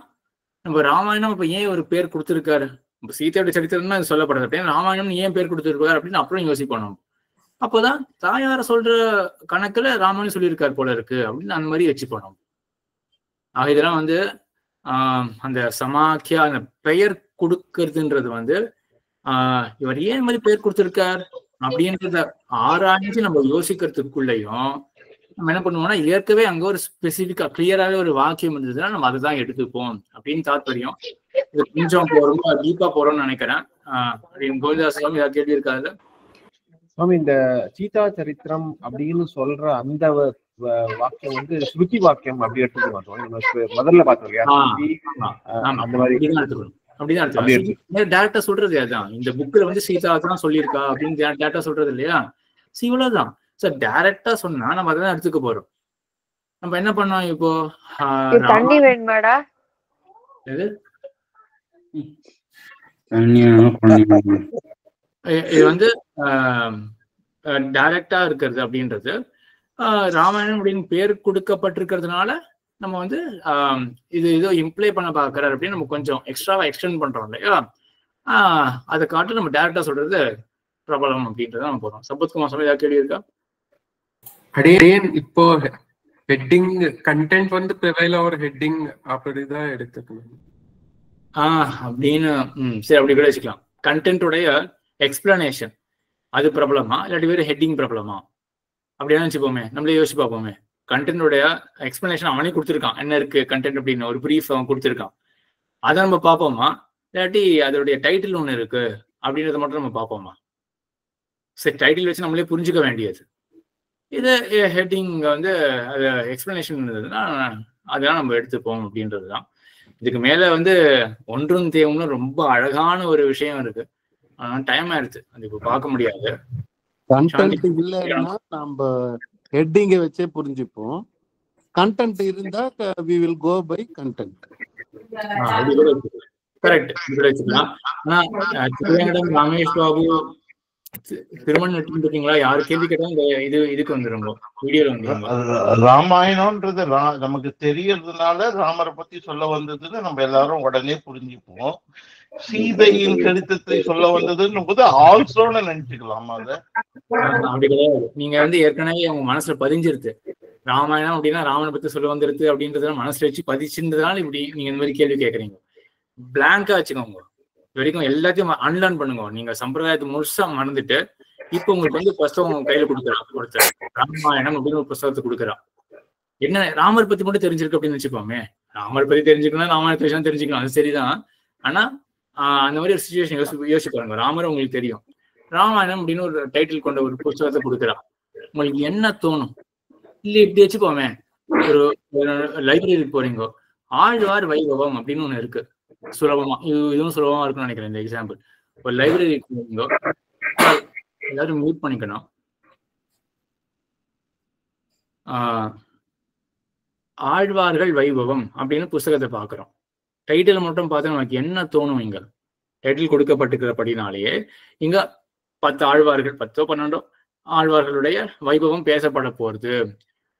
நம்ம ராமாயணம் இப்ப ஏன் ஒரு பேர் கொடுத்துருக்காரு, இப்ப சீதையோட சரித்திரம் தான் சொல்லப்படுறது அப்படின்னு ராமாயணம் ஏன் பேர் கொடுத்துருக்காரு அப்படின்னு அப்புறம் யோசிப்போம். அப்போதான் தாயார சொல்ற கணக்குல ராமன் சொல்லியிருக்காரு போல இருக்கு அப்படின்னு அந்த மாதிரி வச்சுப்போம். ஆக இதெல்லாம் வந்து அந்த சமாக்கியா அந்த பெயர் கொடுக்கறதுன்றது வந்து இவர் ஏன் மாதிரி பெயர் கொடுத்திருக்கார் அப்படின்றத ஆராய்ஞ்சு நம்ம யோசிக்கிறதுக்குள்ளயும் நம்ம என்ன பண்ணுவோம்னா, ஏற்கனவே அங்க ஒரு ஸ்பெசிபிக்கா கிளியராகவே ஒரு வாக்கியம் இருந்ததுன்னா நம்ம அதை தான் எடுத்துப்போம் அப்படின்னு தாற்பயம். இது கொஞ்சம் ரொம்ப டீப்பா போறோம்னு நினைக்கிறேன். கோவிந்ததாஸ் சுவாமி ஏதாவது கேள்வி இருக்காதுல்ல? சுவாமி, இந்த சீதா சரித்திரம் அப்படின்னு சொல்ற அந்த வாக்கியம் வந்து ஸ்ருதி வாக்கியம் அப்படி எடுத்துக்கணும். முதல்ல பார்த்தோம் இல்லையா, அந்த மாதிரி அப்படிதான் டேரக்டா சொல்றது. அதான் இந்த புக்ல வந்து சீதா தான் சொல்லியிருக்கா அப்படின்னு டேரக்டா சொல்றது இல்லையா? இவ்வளவுதான் சார். டைரக்டா சொன்னா நம்ம அதான் எடுத்துக்க போறோம். நம்ம என்ன பண்ணோம் இப்போ? தண்ணி வேணுமாடா? இது வந்து டைரக்டா இருக்கிறது அப்படின்றது ராமாயணம் அப்படின்னு பேர் கொடுக்கப்பட்டிருக்கிறதுனால நம்ம வந்து இது ஏதோ இம்ப்ளை பண்ண பாக்குறாரு அப்படின்னு நம்ம கொஞ்சம் எக்ஸ்ட்ராவா எக்ஸ்டெண்ட் பண்றோம் இல்லையா? அதை காட்டு நம்ம டைரக்டா சொல்றது பிரபலம் அப்படின்றத நம்ம போறோம். சம்பத்குமார் சுவாமி ஏதாவது கேள்வி இருக்கா? அடியேன் இப்போ ஹெட்டிங் கண்டென்ட் வந்து ப்ரிவைல் ஓவர் ஹெட்டிங் அப்படிதான் எடுத்துக்கணும் அப்படின்னு. சரி, அப்படி கூட வச்சுக்கலாம். கண்டென்ட்டுடைய எக்ஸ்பிளனேஷன் அது பிரபலமா இல்லாட்டி வேறு ஹெட்டிங் பிரபலமா அப்படின்னா வச்சுப்போமே. நம்மளே யோசிச்சு பார்ப்போமே. கண்டென்ட்டுடைய எக்ஸ்பிளனேஷன் அவனே கொடுத்துருக்கான், என்ன இருக்கு கண்டென்ட் அப்படின்னு ஒரு ப்ரீஃப் அவன் கொடுத்துருக்கான். அதை நம்ம பார்ப்போமா இல்லாட்டி அதோடைய டைட்டில் ஒன்று இருக்கு அப்படின்றத மட்டும் நம்ம பார்ப்போமா? சரி, டைட்டில் வச்சு நம்மளே புரிஞ்சுக்க வேண்டியது. இது ஹெட்டிங் வந்து அது எக்ஸ்பிளனேஷன் இருந்ததுன்னா அதெல்லாம் நம்ம எடுத்துப்போம் அப்படின்றது தான். இதுக்கு மேல வந்து ஒன்றும் தேவைன்னு ரொம்ப அழகான ஒரு விஷயம் இருக்கு. ஆனா டைம் ஆயிடுச்சு, அது இப்போ பார்க்க முடியாது. கண்டென்ட் இல்லைன்னா நம்ம ஹெட்டிங்கை வச்சே புரிஞ்சுப்போம். கண்டென்ட் இருந்தா we will go by content. Correct, வச்சுக்கலாம். ஆனா திருவேங்கடம், ரமேஷ் பாபு, திருமணம் இருக்கீங்களா? யாரு கேள்வி கேட்டாலும் இதுக்கு வந்துருங்க, வீடியோல வந்துருங்க. ராமாயணம்ன்றது நமக்கு தெரியறதுனால ராமரை பத்தி சொல்ல வந்ததுன்னு நம்ம எல்லாரும் உடனே புரிஞ்சுப்போம். சீதையின் சரித்திரத்தை சொல்ல வந்ததுன்னு போது ஆல்சோன்னு நினைச்சுக்கலாமா? அதை அப்படி கிடையாது. நீங்க வந்து ஏற்கனவே அவங்க மனசுல பதிஞ்சிருது. ராமாயணம் அப்படின்னா ராமனை பத்தி சொல்ல வந்துருது அப்படின்றத மனசுல வச்சு பதிச்சிருந்ததுனால இப்படி நீங்க இந்த மாதிரி கேள்வி கேட்கறீங்க. பிளாங்கா வச்சுக்கோங்க. வரைக்கும் எல்லாத்தையும் அன்லேர்ன் பண்ணுங்க. நீங்க சம்பிரதாயத்தை முழுசா மறந்துட்டு இப்ப உங்களுக்கு வந்து புஸ்தகம் கையில கொடுக்குறான், ராமாயணம் அப்படின்னு ஒரு புஸ்தகத்தை கொடுக்குறான். என்ன ராமர் பத்தி மட்டும் தெரிஞ்சிருக்கு அப்படின்னு வச்சுப்போமே. ராமர் பத்தி தெரிஞ்சுக்கணும், ராமாயணத்தை விஷயம் தெரிஞ்சுக்கணும், அது சரிதான். ஆனா அந்த மாதிரி ஒரு சுச்சுவேஷன் யோசிச்சு பாருங்க. ராமர் உங்களுக்கு தெரியும், ராமாயணம் அப்படின்னு ஒரு டைட்டில் கொண்ட ஒரு புஸ்தகத்தை கொடுக்குறான். உங்களுக்கு என்ன தோணும்? இல்ல இப்படி வச்சுப்போமே, ஒரு லைப்ரரிக்கு போறீங்க, ஆழ்வார் வைபவம் அப்படின்னு ஒண்ணு இருக்கு. சுலபமா இதுவும் சுலபமா இருக்குன்னு நினைக்கிறேன் இந்த எக்ஸாம்பிள். ஒரு லைப்ரரி போறீங்க, எல்லாரும் மியூட் பண்ணிக்கணும். ஆழ்வார்கள் வைபவம் அப்படின்னு புஸ்தகத்தை பாக்குறோம். டைட்டில் மட்டும் பார்த்தா நமக்கு என்ன தோணும்? இங்க டைட்டில் கொடுக்கப்பட்டிருக்கிறபடினாலேயே இங்க 10 ஆழ்வார்கள், 10 12 ஆழ்வார்களுடைய வைபவம் பேசப்பட போறது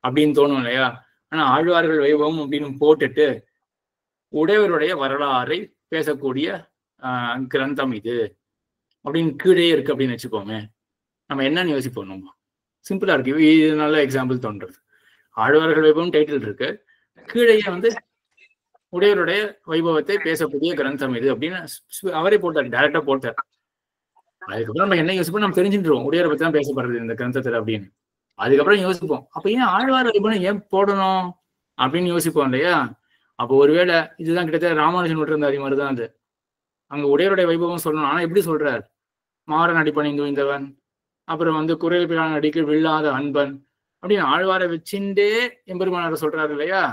அப்படின்னு தோணும் இல்லையா? ஆனா ஆழ்வார்கள் வைபவம் அப்படின்னு போட்டுட்டு உடையவருடைய வரலாறை பேசக்கூடிய கிரந்தம் இது அப்படின்னு கீழே இருக்கு அப்படின்னு வச்சுப்போமே. நம்ம என்னன்னு யோசிப்போம்? நம்ம சிம்பிளா இருக்கு. இது நல்ல எக்ஸாம்பிள் தோன்றது. ஆழ்வார்கள் வைபவம் டைட்டில் இருக்கு, கீழே வந்து உடையவருடைய வைபவத்தை பேசக்கூடிய கிரந்தம் இது அப்படின்னு அவரே போட்டார், டைரக்டா போட்டார். அதுக்கப்புறம் நம்ம என்ன யோசிப்போம்? நம்ம தெரிஞ்சுட்டுருவோம் உடையரை பத்தி தான் பேசப்படுறது இந்த கிரந்தத்துல அப்படின்னு. அதுக்கப்புறம் யோசிப்போம், அப்ப ஏன் ஆழ்வார் வைபவம் ஏன் போடணும் அப்படின்னு யோசிப்போம் இல்லையா? அப்போ ஒருவேளை இதுதான் கிட்டத்தட்ட ராமானுஜன் விட்டு அது மாதிரிதான் அது. அங்க உடையருடைய வைபவம் சொல்லணும். ஆனா எப்படி சொல்றார்? மாறன் அடிப்பணிந்து வைந்தவன், அப்புறம் வந்து குறைல் பிரான் அடிக்கு வில்லாத அன்பன் அப்படின்னு ஆழ்வாரை வச்சுட்டே எம்பெருமானாரை சொல்றாரு இல்லையா?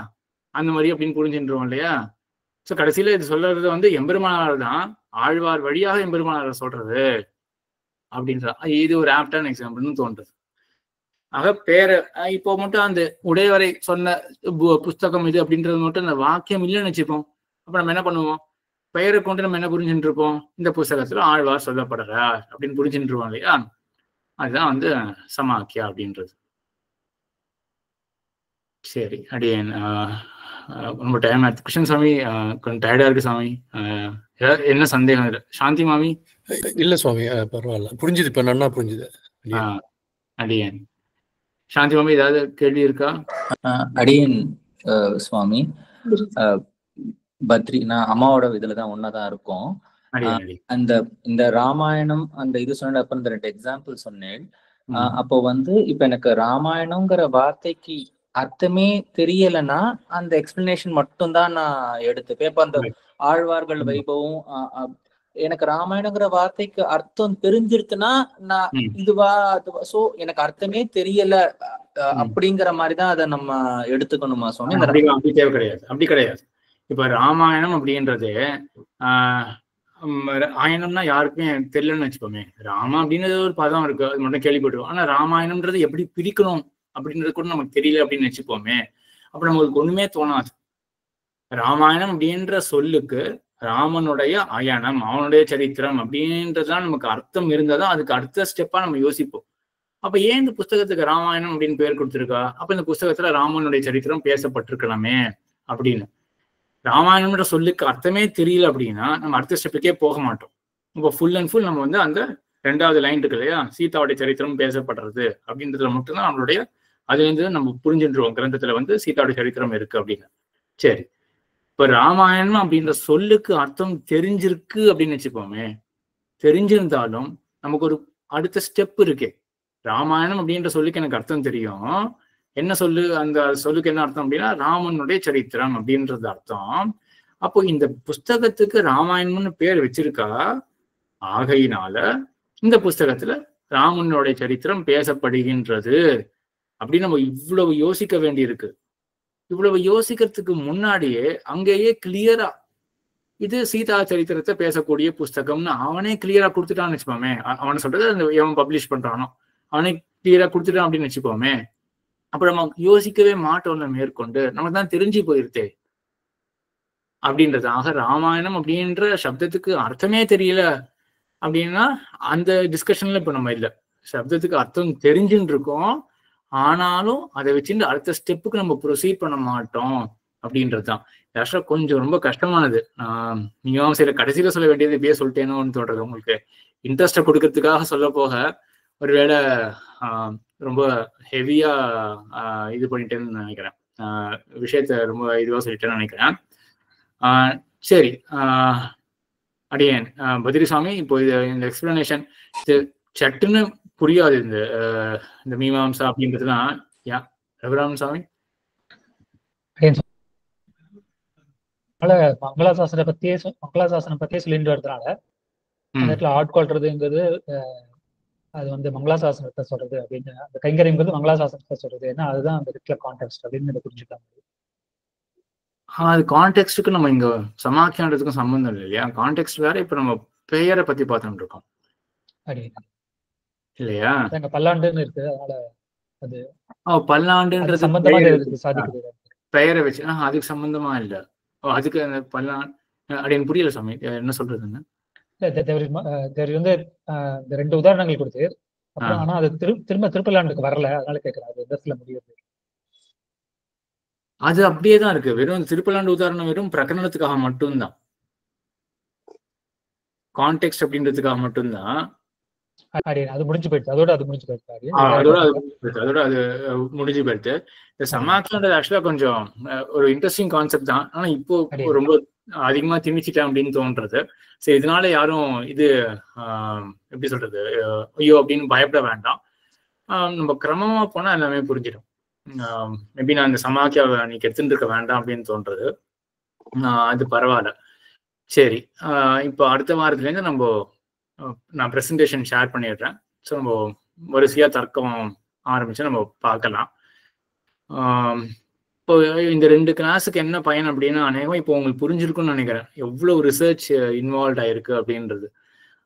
அந்த மாதிரி அப்படின்னு புரிஞ்சுன்றோம் இல்லையா? சோ கடைசியில இது சொல்றது வந்து எம்பெருமானார் தான் ஆழ்வார் வழியாக எம்பெருமானாரை சொல்றது அப்படின்ற இது ஒரு ஆப்டான எக்ஸாம்பிள்னு தோன்றது. ஆக பேர இப்போ மட்டும் அந்த உடையவரை சொன்ன புஸ்தகம் இது அப்படின்றது மட்டும் அந்த வாக்கியம் இல்லைன்னு வச்சுப்போம். அப்ப நம்ம என்ன பண்ணுவோம்? பெயரை கொண்டு நம்ம என்ன புரிஞ்சுட்டு இருப்போம்? இந்த புஸ்தகத்துல ஆழ்வார் சொல்லப்படுறார் அப்படின்னு புரிஞ்சுட்டு இருவோம் இல்லையா? அதுதான் வந்து சமாக்கியா அப்படின்றது. சரி, அடியேன் ரொம்ப டைம் ஆயிடுச்சு. கிருஷ்ணன் சாமி கொஞ்சம் டயர்டா இருக்கு சாமி. என்ன சந்தேகம் இல்லை? சாந்தி மாமி? இல்ல சுவாமி, பரவாயில்ல, புரிஞ்சுது, இப்ப நன்னா புரிஞ்சுது. அடியேன் சாந்தி மாமி ஏதாவது கேள்வி இருக்கா? அடியேன் சுவாமி, பத்ரி நான் அம்மாவோட இதுலதான் ஒன்னாதான் இருக்கும். அந்த இந்த ராமாயணம் அந்த இது சொன்ன அப்ப இந்த 2 எக்ஸாம்பிள் சொன்னேன். அப்போ இப்ப எனக்கு ராமாயணம்ங்கிற வார்த்தைக்கு அர்த்தமே தெரியலன்னா அந்த எக்ஸ்பிளனேஷன் மட்டும் தான் நான் எடுத்துப்பேன். இப்ப அந்த ஆழ்வார்கள் வைபவம் எனக்கு ராமாயணங்கிற வார்த்தைக்கு அர்த்தம் தெரிஞ்சிருக்குன்னா நான் இதுவா அதுவா சோ எனக்கு அர்த்தமே தெரியல அப்படிங்கிற மாதிரிதான் அதை நம்ம எடுத்துக்கணுமா சுவாமி? அப்படி தேவை கிடையாது, அப்படி கிடையாது. இப்ப ராமாயணம் அப்படின்றது ஆயனம்னா யாருக்குமே தெரியலன்னு வச்சுப்போமே. ராமா அப்படின்றது ஒரு பதம் இருக்கு, அது மட்டும் கேள்விப்பட்டிருக்கோம். ஆனா ராமாயணம்ன்றது எப்படி பிரிக்கணும் அப்படின்றது கூட நமக்கு தெரியல அப்படின்னு வச்சுப்போமே. அப்ப நம்மளுக்கு ஒண்ணுமே தோணாது. ராமாயணம் அப்படின்ற சொல்லுக்கு ராமனுடைய அயனம், அவனுடைய சரித்திரம் அப்படின்றதுதான் நமக்கு அர்த்தம் இருந்தாதான் அதுக்கு அடுத்த ஸ்டெப்பா நம்ம யோசிப்போம். அப்ப ஏன் இந்த புஸ்தகத்துக்கு ராமாயணம் அப்படின்னு பேர் கொடுத்துருக்கா? அப்ப இந்த புஸ்தகத்துல ராமனுடைய சரித்திரம் பேசப்பட்டிருக்கலாமே அப்படின்னு. ராமாயணம்ன்ற சொல்லுக்கு அர்த்தமே தெரியல அப்படின்னா நம்ம அடுத்த ஸ்டெப்புக்கே போக மாட்டோம். இப்போ ஃபுல் அண்ட் ஃபுல் நம்ம அந்த 2வது லைன் இருக்கு இல்லையா, சீதாவுடைய சரித்திரம் பேசப்படுறது அப்படின்றதுல மட்டும்தான் நம்மளுடைய அதுலேருந்து நம்ம புரிஞ்சுருவோம் கிரந்தத்துல சீதாவுடைய சரித்திரம் இருக்கு அப்படின்னு. சரி, இப்ப ராமாயணம் அப்படின்ற சொல்லுக்கு அர்த்தம் தெரிஞ்சிருக்கு அப்படின்னு வச்சுப்போமே. தெரிஞ்சிருந்தாலும் நமக்கு ஒரு அடுத்த ஸ்டெப் இருக்கே. ராமாயணம் அப்படின்ற சொல்லுக்கு எனக்கு அர்த்தம் தெரியும். என்ன சொல்லு, அந்த சொல்லுக்கு என்ன அர்த்தம் அப்படின்னா ராமனுடைய சரித்திரம் அப்படின்றது அர்த்தம். அப்போ இந்த புஸ்தகத்துக்கு ராமாயணம்னு பேர் வச்சிருக்கா, ஆகையினால இந்த புஸ்தகத்துல ராமனுடைய சரித்திரம் பேசப்படுகின்றது அப்படின்னு நம்ம இவ்வளவு யோசிக்க வேண்டியிருக்கு. இவ்வளவு யோசிக்கிறதுக்கு முன்னாடியே அங்கேயே கிளியரா இது சீதா சரித்திரத்தை பேசக்கூடிய புஸ்தகம்னு அவனே கிளியரா கொடுத்துட்டான்னு வச்சுப்போமே. அவனை சொல்றது அந்த எவன் பப்ளிஷ் பண்றானோ அவனே கிளியரா கொடுத்துட்டான் அப்படின்னு வச்சுப்போமே. அப்புறம் நம்ம யோசிக்கவே மாட்டோம்ல மேற்கொண்டு, நமக்கு தான் தெரிஞ்சு போயிருத்தே அப்படின்றதாக. ராமாயணம் அப்படின்ற சப்தத்துக்கு அர்த்தமே தெரியல அப்படின்னா அந்த டிஸ்கஷன்ல இப்ப நம்ம இல்லை. சப்தத்துக்கு அர்த்தம் தெரிஞ்சுன்னு இருக்கோம், ஆனாலும் அதை வச்சுட்டு அடுத்த ஸ்டெப்புக்கு நம்ம ப்ரொசீட் பண்ண மாட்டோம் அப்படின்றதுதான். ஆக்சுவலா கொஞ்சம் ரொம்ப கஷ்டமானது. மீமாம்சையில கடைசியில சொல்ல வேண்டியது இப்படியே சொல்லிட்டேனோன்னு தோன்றது. உங்களுக்கு இன்ட்ரெஸ்ட கொடுக்கறதுக்காக சொல்ல போக ஒருவேளை ரொம்ப ஹெவியா இது பண்ணிட்டேன்னு நினைக்கிறேன். விஷயத்த ரொம்ப இதுவா சொல்லிட்டேன்னு நினைக்கிறேன். சரி, அடியேன் பத்ரிசாமி, இப்போ இந்த எக்ஸ்பிளனேஷன் சட்டுன்னு புரியாது. இந்த மீமாம்சா அப்படின்றதுலாம் ரகுராமன் சாமி மங்களாசாசனம் பத்தியே சொல்லிட்டு வரதுனால அந்த இடத்துல ஆட்கொள்றதுங்கிறது அது மங்களாசாசனத்தை சொல்றது அப்படின்னு, அந்த கைங்கரியங்கிறது மங்களாசாசனத்தை சொல்றது. ஏன்னா அதுதான் அந்த இடத்துல கான்டெக்ஸ்ட் அப்படின்னு புரிஞ்சுக்கலாம். அது கான்டெக்ஸ்டுக்கு நம்ம இங்க சமாக்கியான்றதுக்கும் சம்பந்தம் இல்லை இல்லையா? கான்டெக்ஸ்ட் வேற. இப்ப நம்ம பெயரை பத்தி பார்த்துட்டு இருக்கோம் இல்லையா? பல்லாண்டுன்னு இருக்கு, அதனால அது பல்லாண்டுன்றது சம்பந்தமா சாதிக்குது. பெயரை வச்சு அதுக்கு சம்பந்தமா இல்ல. அதுக்கு அந்த பல்லாண்டு அப்படின்னு புரியல சாமி, என்ன சொல்றதுன்னு. இந்த 2 உதாரணங்கள் கொடுத்து அப்புறம் ஆனா அது திரும்ப திருப்பல்லாண்டுக்கு வரல, அதனால கேட்கிறேன் அது எந்த முடியுது. அது அப்படியேதான் இருக்கு. வெறும் திருப்பல்லாண்டு உதாரணம் வெறும் பிரகரணத்துக்காக மட்டும்தான், கான்டெக்ஸ்ட் அப்படின்றதுக்காக மட்டும்தான். அது முடிஞ்சு போயிடுச்சு, அதோட அது முடிஞ்சு போயிடுச்சு. அதோட அது முடிஞ்சு போயிடுச்சு. இந்த சமாக்கியன்றது ஆக்சுவலா கொஞ்சம் ஒரு இன்ட்ரெஸ்டிங் கான்செப்ட் தான். ஆனா இப்போ ரொம்ப அதிகமா திணிச்சிட்டேன் அப்படின்னு தோன்றது. சரி, இதனால யாரும் இது எப்படி சொல்றது, ஐயோ அப்படின்னு பயப்பட வேண்டாம். நம்ம கிரமமா போனா எல்லாமே புரிஞ்சிடும். மேபி நான் இந்த சமாக்கியாவை நீங்க எடுத்துட்டு இருக்க வேண்டாம் அப்படின்னு தோன்றது. அது பரவாயில்ல. சரி, இப்போ அடுத்த வாரத்துலேருந்து நான் ப்ரெசன்டேஷன் ஷேர் பண்ணிடுறேன். ஸோ நம்ம வரிசையா தர்க்கம் ஆரம்பிச்சு நம்ம பார்க்கலாம். இப்போ இந்த 2 கிளாஸுக்கு என்ன பயன் அப்படின்னா, அநேகமாக இப்போ உங்களுக்கு புரிஞ்சிருக்கும்னு நினைக்கிறேன் எவ்வளவு ரிசர்ச் இன்வால்வ் ஆயிருக்கு அப்படின்றது.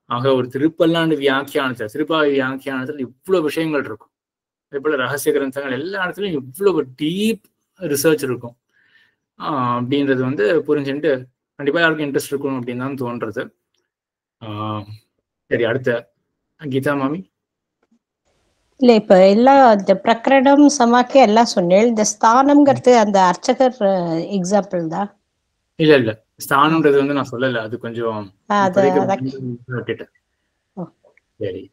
ஆக ஒரு திருப்பல்லாண்டு வியாக்கியானத்தில் இவ்வளவு விஷயங்கள் இருக்கும். அதே போல ரகசிய கிரந்தங்கள் எல்லா இடத்துலையும் இவ்வளவு டீப் ரிசர்ச் இருக்கும் அப்படின்றது புரிஞ்சுட்டு கண்டிப்பா யாருக்கும் இன்ட்ரெஸ்ட் இருக்கும் அப்படின்னு தான் தோன்றது. சரி, அடுத்த கீதா மாமி. இல்ல இப்ப எல்லா இந்த பிரகரணம் சமாக்கியம் எல்லாம் சொன்னேன். இந்த ஸ்தானம்ங்கிறது அந்த அர்ச்சகர் எக்ஸாம்பிள் தான். இல்ல ஸ்தானம்ன்றது நான் சொல்லல, அது கொஞ்சம் சரி.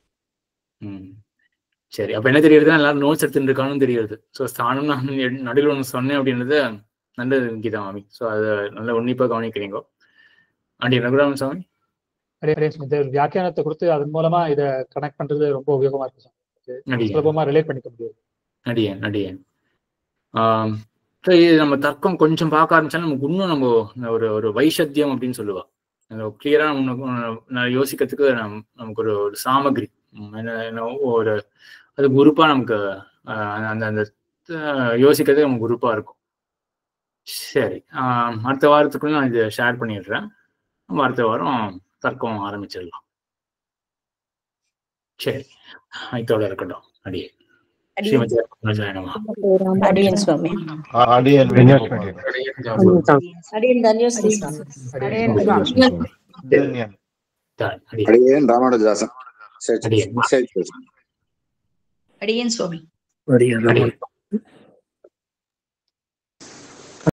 சரி, அப்ப என்ன தெரியுதுன்னா எல்லாரும் நோட்ஸ் எடுத்துட்டு இருக்கான்னு தெரியுது. ஸோ ஸ்தானம் நான் நடுவில் ஒன்று சொன்னேன் அப்படின்றது நல்லது கீதா மாமி. ஸோ அதை நல்லா உன்னிப்பா கவனிக்கிறீங்க. ஆண்டி ரகுராமன் சாமி. வியாக்கியானத்தை கொடுத்து அதன் மூலமா இதை கனெக்ட் பண்றது ரொம்ப உபயோகமா இருக்கு, சுலபமா ரிலேட் பண்ணிக்க முடியும். நடிகன் இது நம்ம தர்க்கம் கொஞ்சம் பார்க்க ஆரம்பிச்சாலும் நமக்கு இன்னும் நம்ம ஒரு வைஷத்தியம் அப்படின்னு சொல்லுவா. கிளியரா நான் யோசிக்கிறதுக்கு நமக்கு ஒரு சாமகிரி ஒரு அது குரூப்பா நமக்கு அந்த அந்த யோசிக்கிறதுக்கு நமக்கு குரூப்பா இருக்கும். சரி, அடுத்த வாரத்துக்குள்ள நான் இதை ஷேர் பண்ணிடுறேன். நம்ம அடுத்த வாரம் தர்க்கம் ஆரம்பிச்சிடலாம். சரி, இதோட இருக்கட்டும். அடியே ஸ்ரீமதி நமஹ. அடியேன் சுவாமி. அடியேன் ராமானுஜதாசன். அடியேன் சுவாமி. அடியேன்